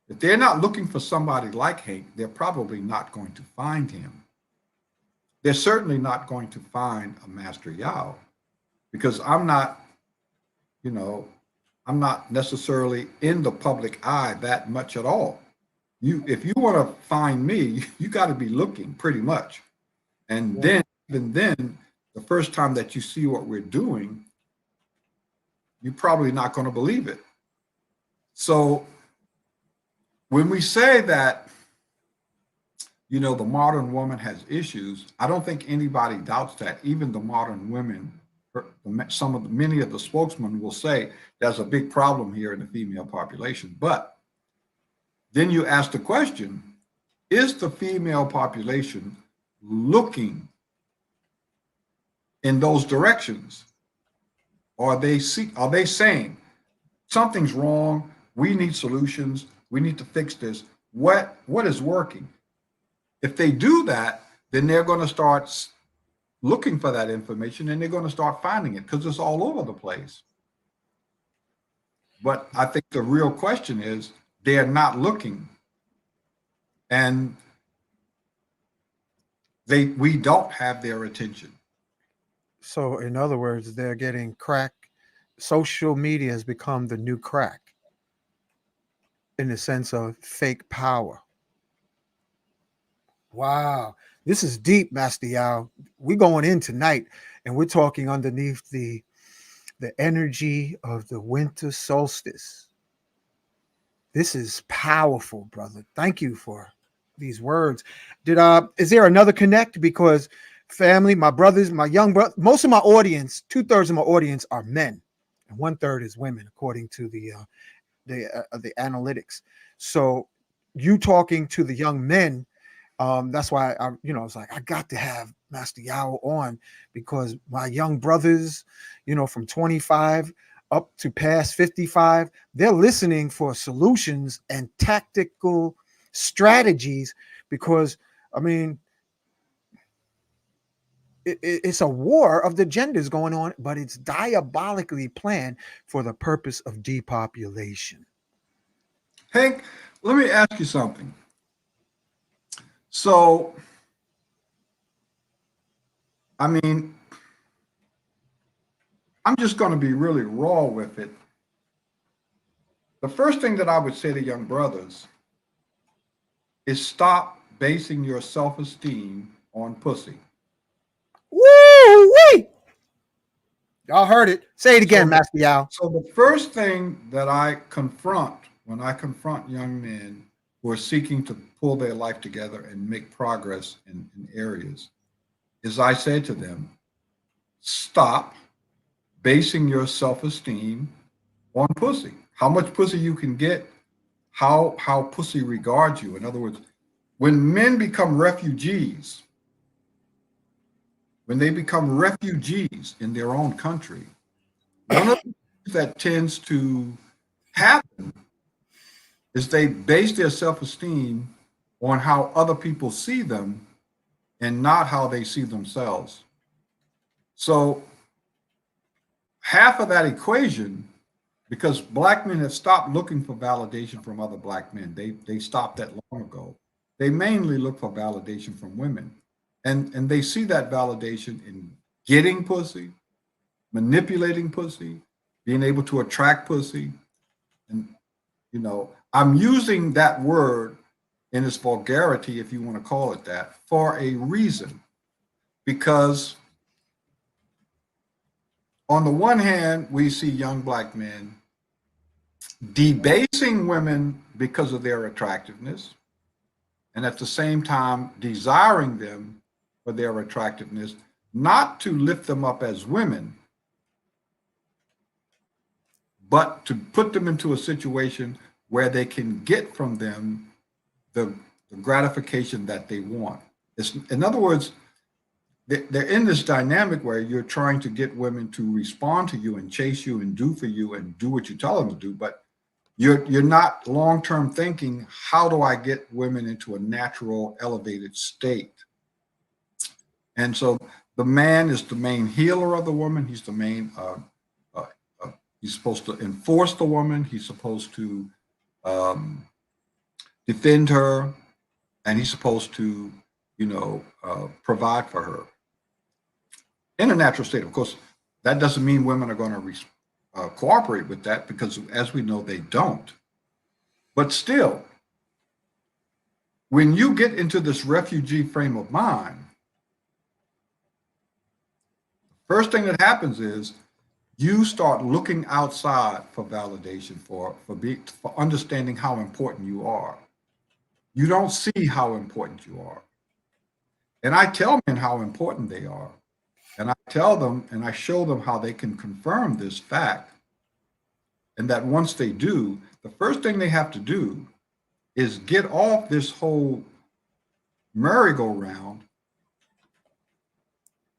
If they're not looking for somebody like Hank, they're probably not going to find him. They're certainly not going to find a Master Yao, because I'm not necessarily in the public eye that much at all. If you want to find me, you got to be looking pretty much. And then, even then, the first time that you see what we're doing, you're probably not going to believe it. So when we say that, the modern woman has issues, I don't think anybody doubts that. Even the modern women, many of the spokesmen will say there's a big problem here in the female population. But then you ask the question, is the female population looking in those directions? Are they saying something's wrong? We need solutions. We need to fix this. What is working? If they do that, then they're going to start looking for that information and they're going to start finding it because it's all over the place. But I think the real question is they're not looking, and we don't have their attention. So in other words, they're getting crack. Social media has become the new crack in the sense of fake power. Wow. This is deep, Master Yao. We're going in tonight and we're talking underneath the energy of the winter solstice. This is powerful, brother. Thank you for these words. Is there another connect? Because family, my brothers, my young brother, most of my audience, 2/3 of my audience are men, and 1/3 is women, according to the analytics. So you talking to the young men, that's why I was like, I got to have Master Yao on, because my young brothers, from 25 up to past 55, they're listening for solutions and tactical strategies, because it's a war of the genders going on, but it's diabolically planned for the purpose of depopulation. Hank, let me ask you something. So, I'm just going to be really raw with it. The first thing that I would say to young brothers is stop basing your self-esteem on pussy. Woo-wee! Y'all heard it. Say it again, Master Yao. So the first thing that I confront when I confront young men who are seeking to pull their life together and make progress in areas is I say to them, stop basing your self-esteem on pussy. How much pussy you can get, how pussy regards you. In other words, when men become refugees, when they become refugees in their own country, one of the things that tends to happen is they base their self-esteem on how other people see them and not how they see themselves. So half of that equation, because Black men have stopped looking for validation from other Black men. They stopped that long ago. They mainly look for validation from women. And they see that validation in getting pussy, manipulating pussy, being able to attract pussy. And, I'm using that word in its vulgarity, if you want to call it that, for a reason. Because on the one hand, we see young black men debasing women because of their attractiveness, and at the same time desiring them for their attractiveness, not to lift them up as women, but to put them into a situation where they can get from them the gratification that they want. In other words, they're in this dynamic where you're trying to get women to respond to you and chase you and do for you and do what you tell them to do, but you're not long-term thinking, how do I get women into a natural, elevated state? And so the man is the main healer of the woman. He's the main, he's supposed to enforce the woman. He's supposed to defend her, and he's supposed to, provide for her in a natural state. Of course, that doesn't mean women are going to cooperate with that, because as we know, they don't. But still, when you get into this refugee frame of mind, first thing that happens is you start looking outside for validation, for understanding how important you are. You don't see how important you are. And I tell men how important they are. And I tell them and I show them how they can confirm this fact. And that once they do, the first thing they have to do is get off this whole merry-go-round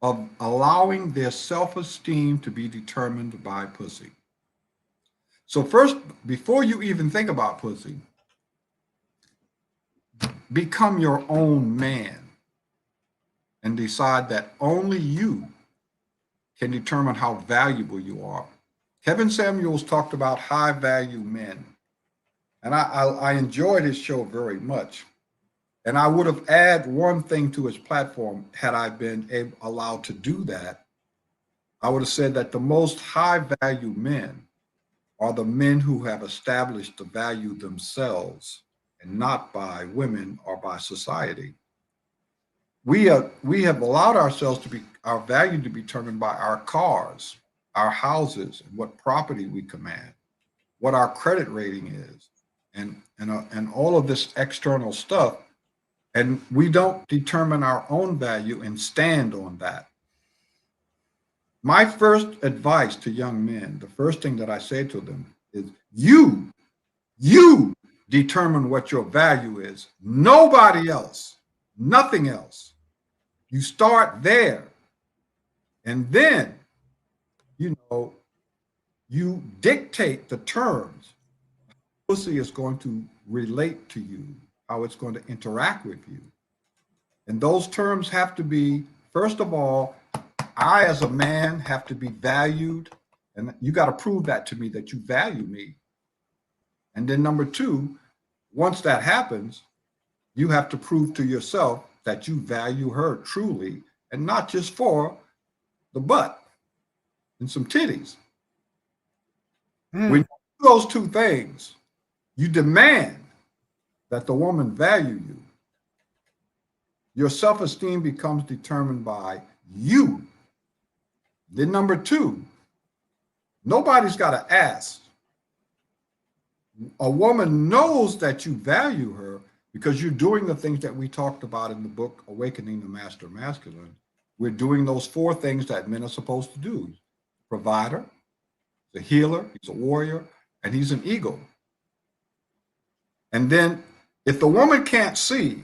of allowing their self-esteem to be determined by pussy. So first, before you even think about pussy, become your own man and decide that only you can determine how valuable you are. Kevin Samuels talked about high value men, and I enjoyed his show very much. And I would have added one thing to his platform had I been allowed to do that. I would have said that the most high value men are the men who have established the value themselves, and not by women or by society. We have allowed ourselves to be, our value to be determined by our cars, our houses, and what property we command, what our credit rating is, and all of this external stuff. And we don't determine our own value and stand on that. My first advice to young men, the first thing that I say to them is, you determine what your value is. Nobody else, nothing else. You start there. And then, you dictate the terms. Pussy is going to relate to you, how it's going to interact with you. And those terms have to be, first of all, I as a man have to be valued, and you got to prove that to me, that you value me. And then number two, once that happens, you have to prove to yourself that you value her truly, and not just for the butt and some titties. When you do those two things, you demand that the woman value you. Your self-esteem becomes determined by you. Then number two, nobody's got to ask. A woman knows that you value her because you're doing the things that we talked about in the book, Awakening the Master Masculine. We're doing those 4 things that men are supposed to do. Provider, the healer, he's a warrior, and he's an eagle. And then if the woman can't see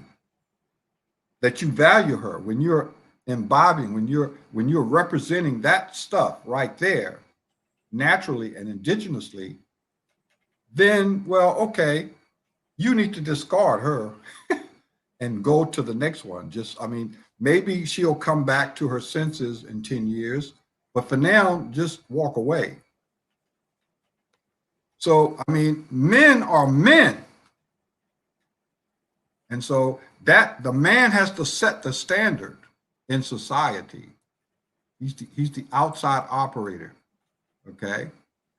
that you value her, when you're imbibing, when you're representing that stuff right there, naturally and indigenously, then, well, okay, you need to discard her and go to the next one. Maybe she'll come back to her senses in 10 years, but for now, just walk away. So, men are men. And so that the man has to set the standard in society. He's the outside operator, okay?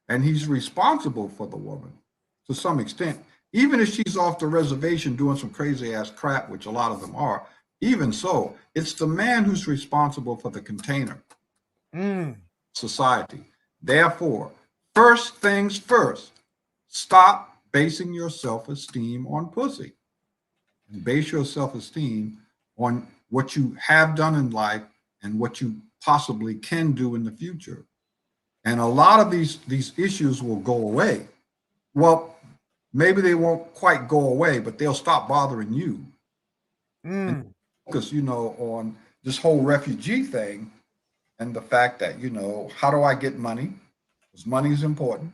And he's responsible for the woman to some extent. Even if she's off the reservation doing some crazy ass crap, which a lot of them are, even so, it's the man who's responsible for the container, society. Therefore, first things first, stop basing your self-esteem on pussy. And base your self-esteem on what you have done in life and what you possibly can do in the future. And a lot of these issues will go away. Well, maybe they won't quite go away, but they'll stop bothering you. And focus, on this whole refugee thing and the fact that, how do I get money? Because money is important.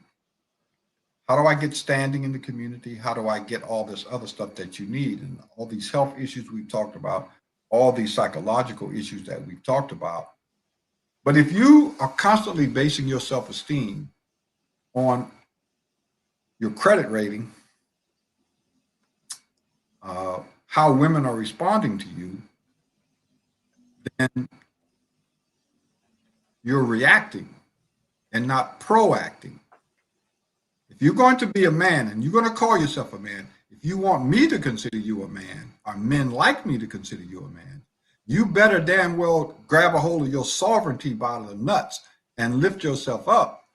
How do I get standing in the community? How do I get all this other stuff that you need? And all these health issues we've talked about, all these psychological issues that we've talked about. But if you are constantly basing your self-esteem on your credit rating, how women are responding to you, then you're reacting and not proacting. If you're going to be a man and you're going to call yourself a man, if you want me to consider you a man, or men like me to consider you a man, you better damn well grab a hold of your sovereignty by the nuts and lift yourself up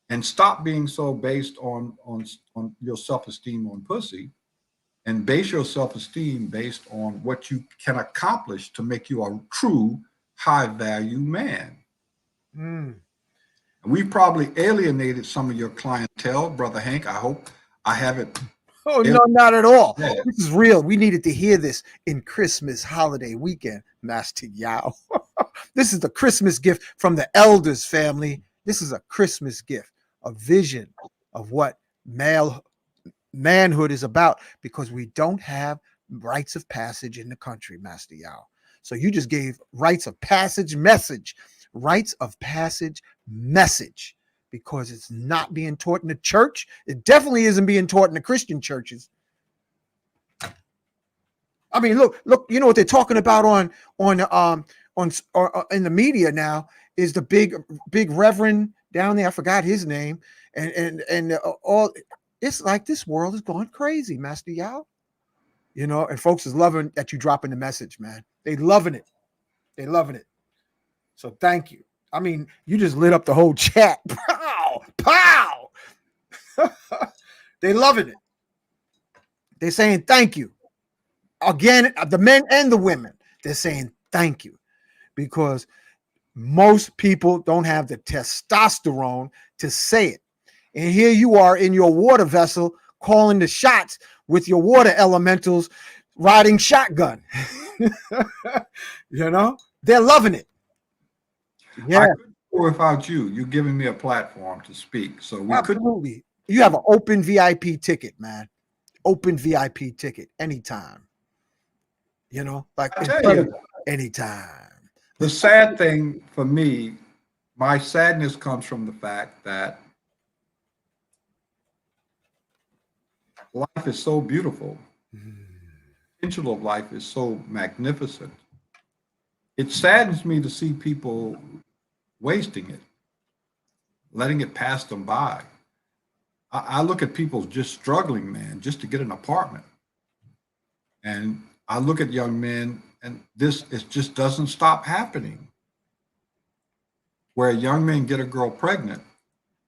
and stop being so based on your self-esteem on pussy, and base your self-esteem based on what you can accomplish to make you a true high-value man. We probably alienated some of your clientele, Brother Hank. I hope I haven't. Oh, no, not at all. Yeah. This is real. We needed to hear this in Christmas holiday weekend, Master Yao. This is the Christmas gift from the elders, family. This is a Christmas gift, a vision of what manhood is about, because we don't have rites of passage in the country, Master Yao. So you just gave rites of passage message, because it's not being taught in the church. It definitely isn't being taught in the Christian churches. I mean, look, you know what they're talking about on in the media now is the big reverend down there. I forgot his name. And all, it's like this world is going crazy, Master Yao. And folks is loving that you dropping the message, man. They loving it. So thank you. I mean, you just lit up the whole chat. Pow, pow. They loving it. They're saying thank you. Again, the men and the women, they're saying thank you, because most people don't have the testosterone to say it. And here you are in your water vessel calling the shots with your water elementals riding shotgun. They're loving it. Yeah. I couldn't go without you. You're giving me a platform to speak. So we absolutely. You have an open VIP ticket, man. Open VIP ticket anytime. Like anytime. The sad thing for me, my sadness comes from the fact that life is so beautiful. The potential of life is so magnificent. It saddens me to see people wasting it, letting it pass them by. I look at people just struggling, man, just to get an apartment. And I look at young men, and it just doesn't stop happening. Where young men get a girl pregnant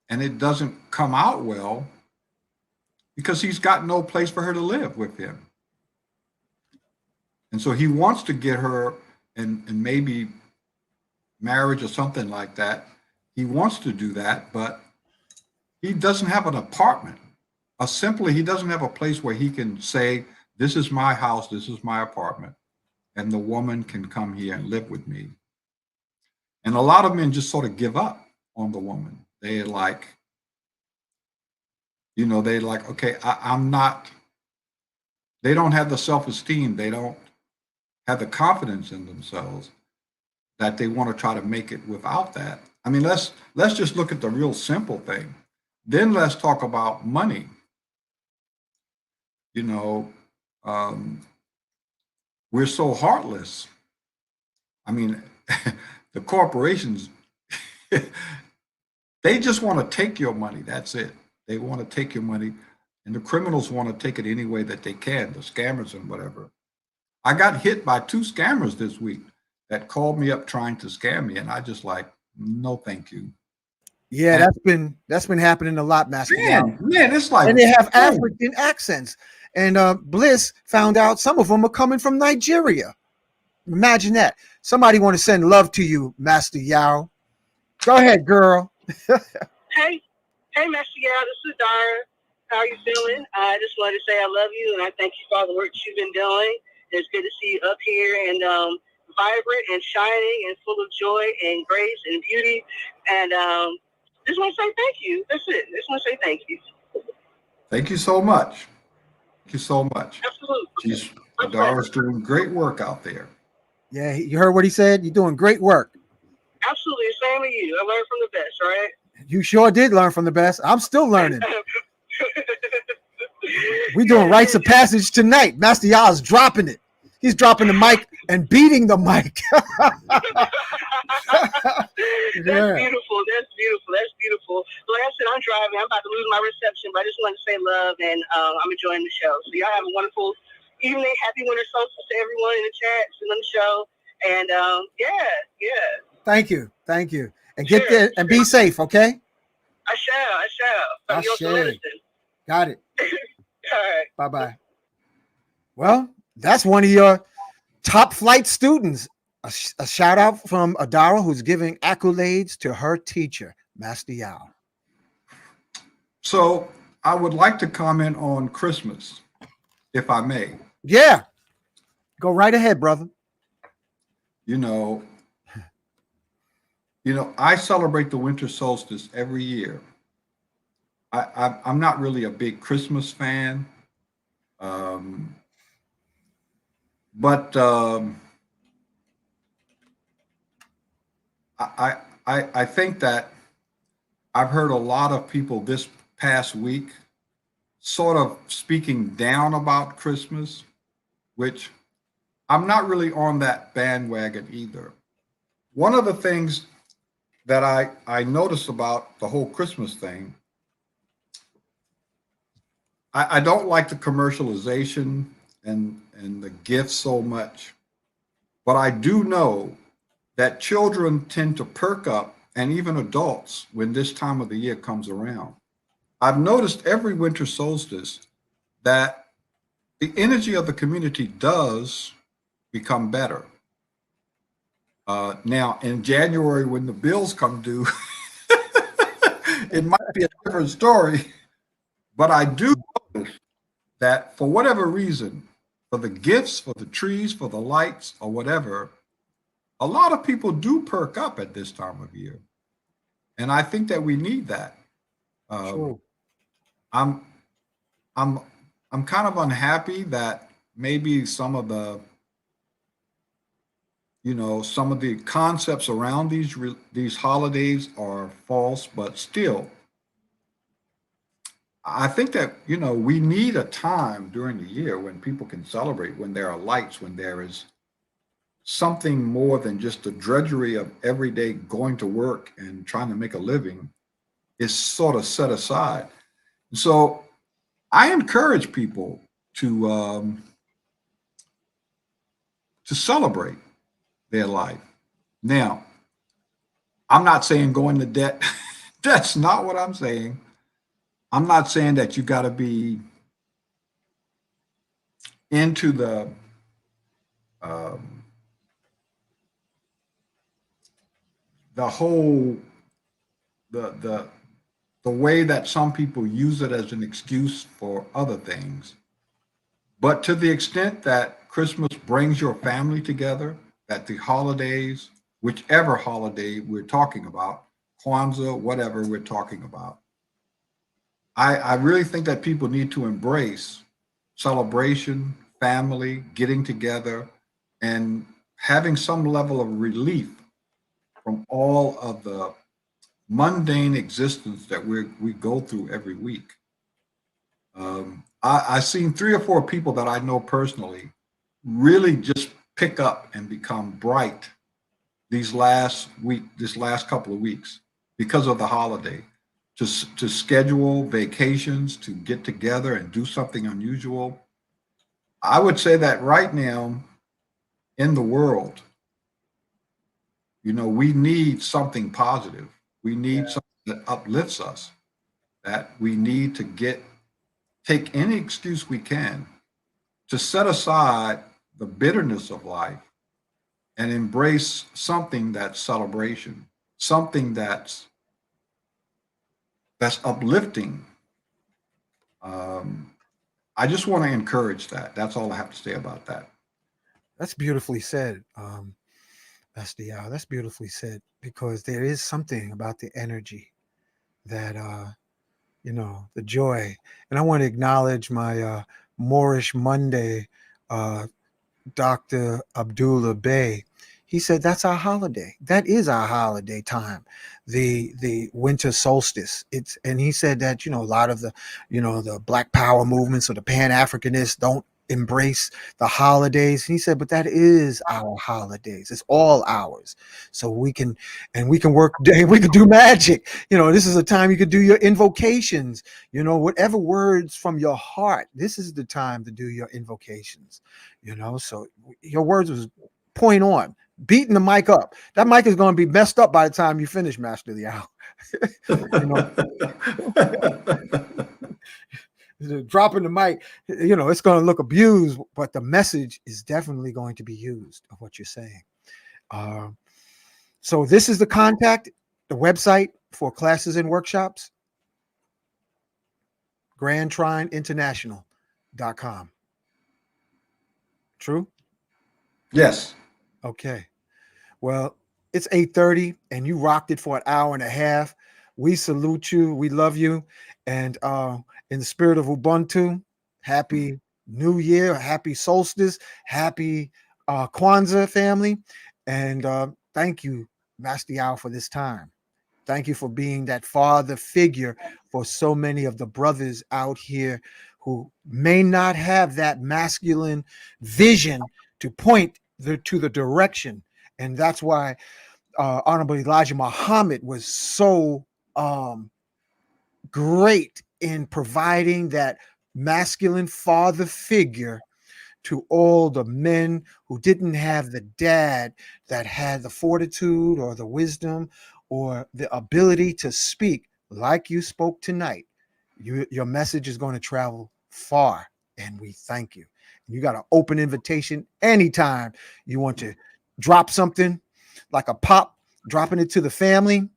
and it doesn't come out well because he's got no place for her to live with him. And so he wants to get her and maybe marriage or something like that. He wants to do that, but he doesn't have an apartment. Or simply, he doesn't have a place where he can say, this is my house, this is my apartment, and the woman can come here and live with me. And a lot of men just sort of give up on the woman. They're like, okay, I'm not, they don't have the self-esteem, they don't have the confidence in themselves that they want to try to make it without that. I mean, let's just look at the real simple thing. Then let's talk about money. We're so heartless. I mean, the corporations, they just want to take your money. That's it. They want to take your money. And the criminals want to take it any way that they can, the scammers and whatever. I got hit by 2 scammers this week that called me up trying to scam me, and I just like, no, thank you. Yeah, that's been happening a lot, Master Yao. Man, it's like, and they have African accents. And Bliss found out some of them are coming from Nigeria. Imagine that. Somebody want to send love to you, Master Yao. Go ahead, girl. Hey, Master Yao, this is Dara. How are you feeling? I just wanted to say I love you, and I thank you for all the work you've been doing. It's good to see you up here and vibrant and shining and full of joy and grace and beauty. And just want to say thank you. That's it. Just want to say thank you. Thank you so much. Thank you so much. Absolutely. Dara's doing great work out there. Yeah, you heard what he said? You're doing great work. Absolutely. Same with you. I learned from the best, right? You sure did learn from the best. I'm still learning. We're doing rites of passage tonight. Master Yao is dropping it. He's dropping the mic and beating the mic. That's beautiful. That's beautiful. That's beautiful. Like I said, I'm driving. I'm about to lose my reception, but I just wanted to say love, and I'm enjoying the show. So y'all have a wonderful evening. Happy winter solstice to everyone in the chat, and on the show. And yeah. Thank you. And get there and be safe, okay? I shall. Got it. All right. Bye-bye. Well, that's one of your top flight students. A shout out from Adara, who's giving accolades to her teacher, Master Yao. So I would like to comment on Christmas, if I may. Yeah. Go right ahead, brother. You know, I celebrate the winter solstice every year. I'm not really a big Christmas fan. But I think that I've heard a lot of people this past week sort of speaking down about Christmas, which I'm not really on that bandwagon either. One of the things that I noticed about the whole Christmas thing, I don't like the commercialization and the gifts so much, but I do know that children tend to perk up, and even adults, when this time of the year comes around. I've noticed every winter solstice that the energy of the community does become better. Now, in January, when the bills come due, it might be a different story, but I do notice that for whatever reason, for the gifts, for the trees, for the lights, or whatever, a lot of people do perk up at this time of year. And I think that we need that. Sure. I'm kind of unhappy that maybe some of the concepts around these holidays are false, but still, I think that, we need a time during the year when people can celebrate, when there are lights, when there is something more than just the drudgery of every day going to work and trying to make a living is sort of set aside. So I encourage people to celebrate their life. Now, I'm not saying go into debt. That's not what I'm saying. I'm not saying that you got to be into the whole the way that some people use it as an excuse for other things. But to the extent that Christmas brings your family together, that the holidays, whichever holiday we're talking about, Kwanzaa, whatever we're talking about, I really think that people need to embrace celebration, family, getting together, and having some level of relief from all of the mundane existence that we go through every week. I've seen 3 or 4 people that I know personally really just pick up and become bright this last couple of weeks because of the holiday. to schedule vacations, to get together and do something unusual. I would say that right now in the world, we need something positive. We need something that uplifts us, that we need to take any excuse we can to set aside the bitterness of life and embrace something that's celebration, something that's uplifting. I just want to encourage that. That's all I have to say about that. That's beautifully said, Master Yao. That's beautifully said, because there is something about the energy that, the joy. And I want to acknowledge my Moorish Monday, Dr. Abdullah Bey. He said that's our holiday. That is our holiday time, the winter solstice. And he said that a lot of the Black Power movements or the Pan-Africanists don't embrace the holidays. He said, but that is our holidays. It's all ours. So we can work day. We can do magic. This is a time you could do your invocations. Whatever words from your heart. This is the time to do your invocations. So your words was point on. Beating the mic up. That mic is going to be messed up by the time you finish, Master Yao. Dropping the mic, it's going to look abused, but the message is definitely going to be used of what you're saying. So this is the contact, the website for classes and workshops, grandtrineinternational.com. True? Yes. Okay. Well, it's 8:30 and you rocked it for an hour and a half. We salute you. We love you. And in the spirit of Ubuntu, happy New Year, happy solstice, happy Kwanzaa, family. And thank you, Master Yao, for this time. Thank you for being that father figure for so many of the brothers out here who may not have that masculine vision to point to the direction. And that's why Honorable Elijah Muhammad was so great in providing that masculine father figure to all the men who didn't have the dad that had the fortitude or the wisdom or the ability to speak like you spoke tonight. Your message is going to travel far, and we thank you. You got an open invitation anytime you want to drop something like a pop, dropping it to the family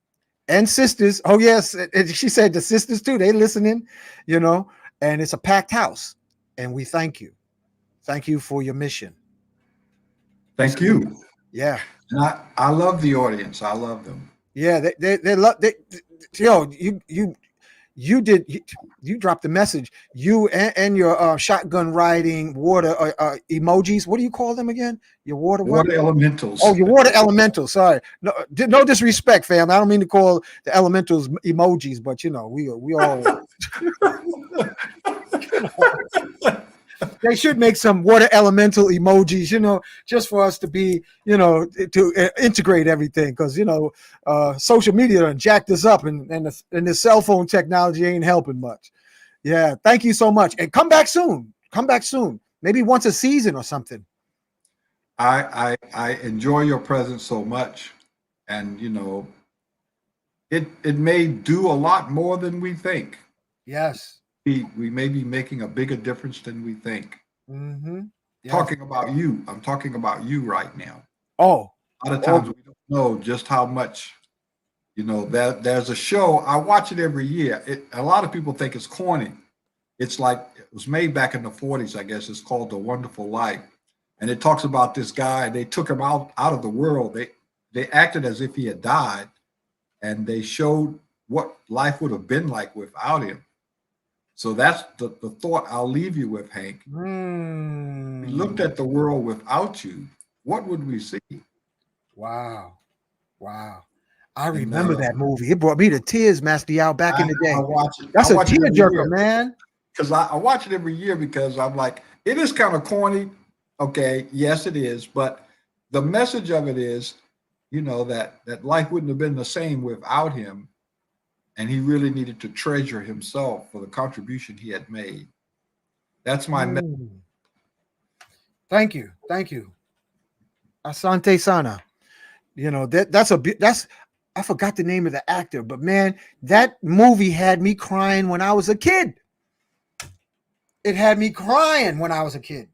and sisters. Oh, yes. She said the sisters, too. They listening, and it's a packed house. And we thank you. Thank you for your mission. Thank you. Yeah. And I love the audience. I love them. Yeah. They love, you dropped the message. You and your shotgun riding water emojis. What do you call them again? Your water elementals. Oh, your water elementals. Sorry, no disrespect, fam. I don't mean to call the elementals emojis, but we all. They should make some water elemental emojis, just for us to be, to integrate everything, because social media done jacked us up, and the cell phone technology ain't helping much. Yeah, thank you so much, and come back soon. Maybe once a season or something. I enjoy your presence so much, and it may do a lot more than we think. Yes. We may be making a bigger difference than we think. Mm-hmm. Yes. Talking about you. I'm talking about you right now. Oh. A lot of times we don't know just how much, there's a show. I watch it every year. A lot of people think it's corny. It's like, it was made back in the 40s, I guess. It's called The Wonderful Life. And it talks about this guy. They took him out of the world. They acted as if he had died. And they showed what life would have been like without him. So that's the thought I'll leave you with, Hank. We looked at the world without you. What would we see? Wow. I remember that movie. It brought me to tears, Master Yao, back in the day. I watch it. That's a tearjerker, man. Because I watch it every year because I'm like, it is kind of corny. Okay, yes, it is. But the message of it is, that life wouldn't have been the same without him. And he really needed to treasure himself for the contribution he had made. That's my message. Thank you. Thank you. Asante Sana. You know, that's I forgot the name of the actor, but man, that movie had me crying when I was a kid. It had me crying when I was a kid.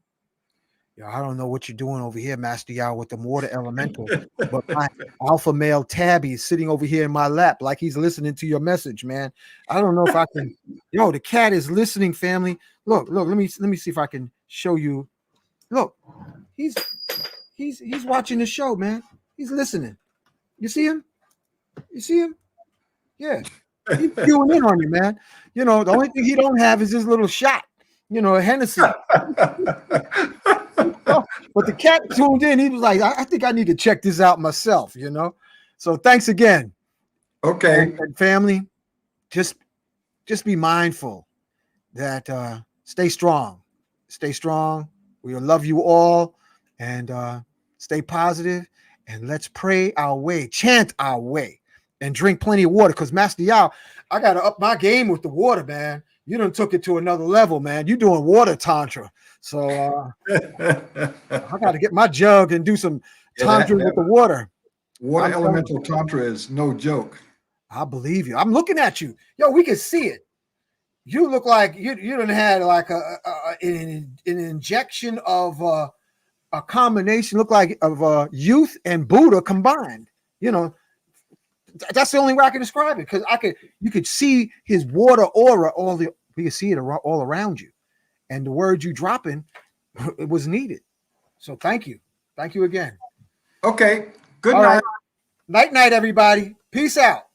Yo, I don't know what you're doing over here, Master Yao, with the water elemental, but my alpha male Tabby is sitting over here in my lap like he's listening to your message, man. I don't know if I can. Yo, the cat is listening, family. Look, let me see if I can show you. Look, he's watching the show, man. He's listening. You see him? You see him? Yeah. He's queuing in on you, man. You know, the only thing he don't have is this little shot, you know, a Hennessy. But the cat tuned in. He was like, I think I need to check this out myself, you know? So thanks again. Okay. And family, just be mindful that stay strong. Stay strong. We love you all, and stay positive, and let's pray our way, chant our way, and drink plenty of water. Because Master Yao, I got to up my game with the water, man. You done took it to another level, man. You're doing water tantra. So I got to get my jug and do some tantra with the water. Water elemental tantra is no joke. I believe you. I'm looking at you. Yo, we can see it. You look like you done had like an injection of a combination, look like of youth and Buddha combined. You know, that's the only way I can describe it, because you could see his water aura, we could see it all around you, and the words you dropping, it was needed. So thank you again. Okay, good all night. Right. Night, everybody. Peace out.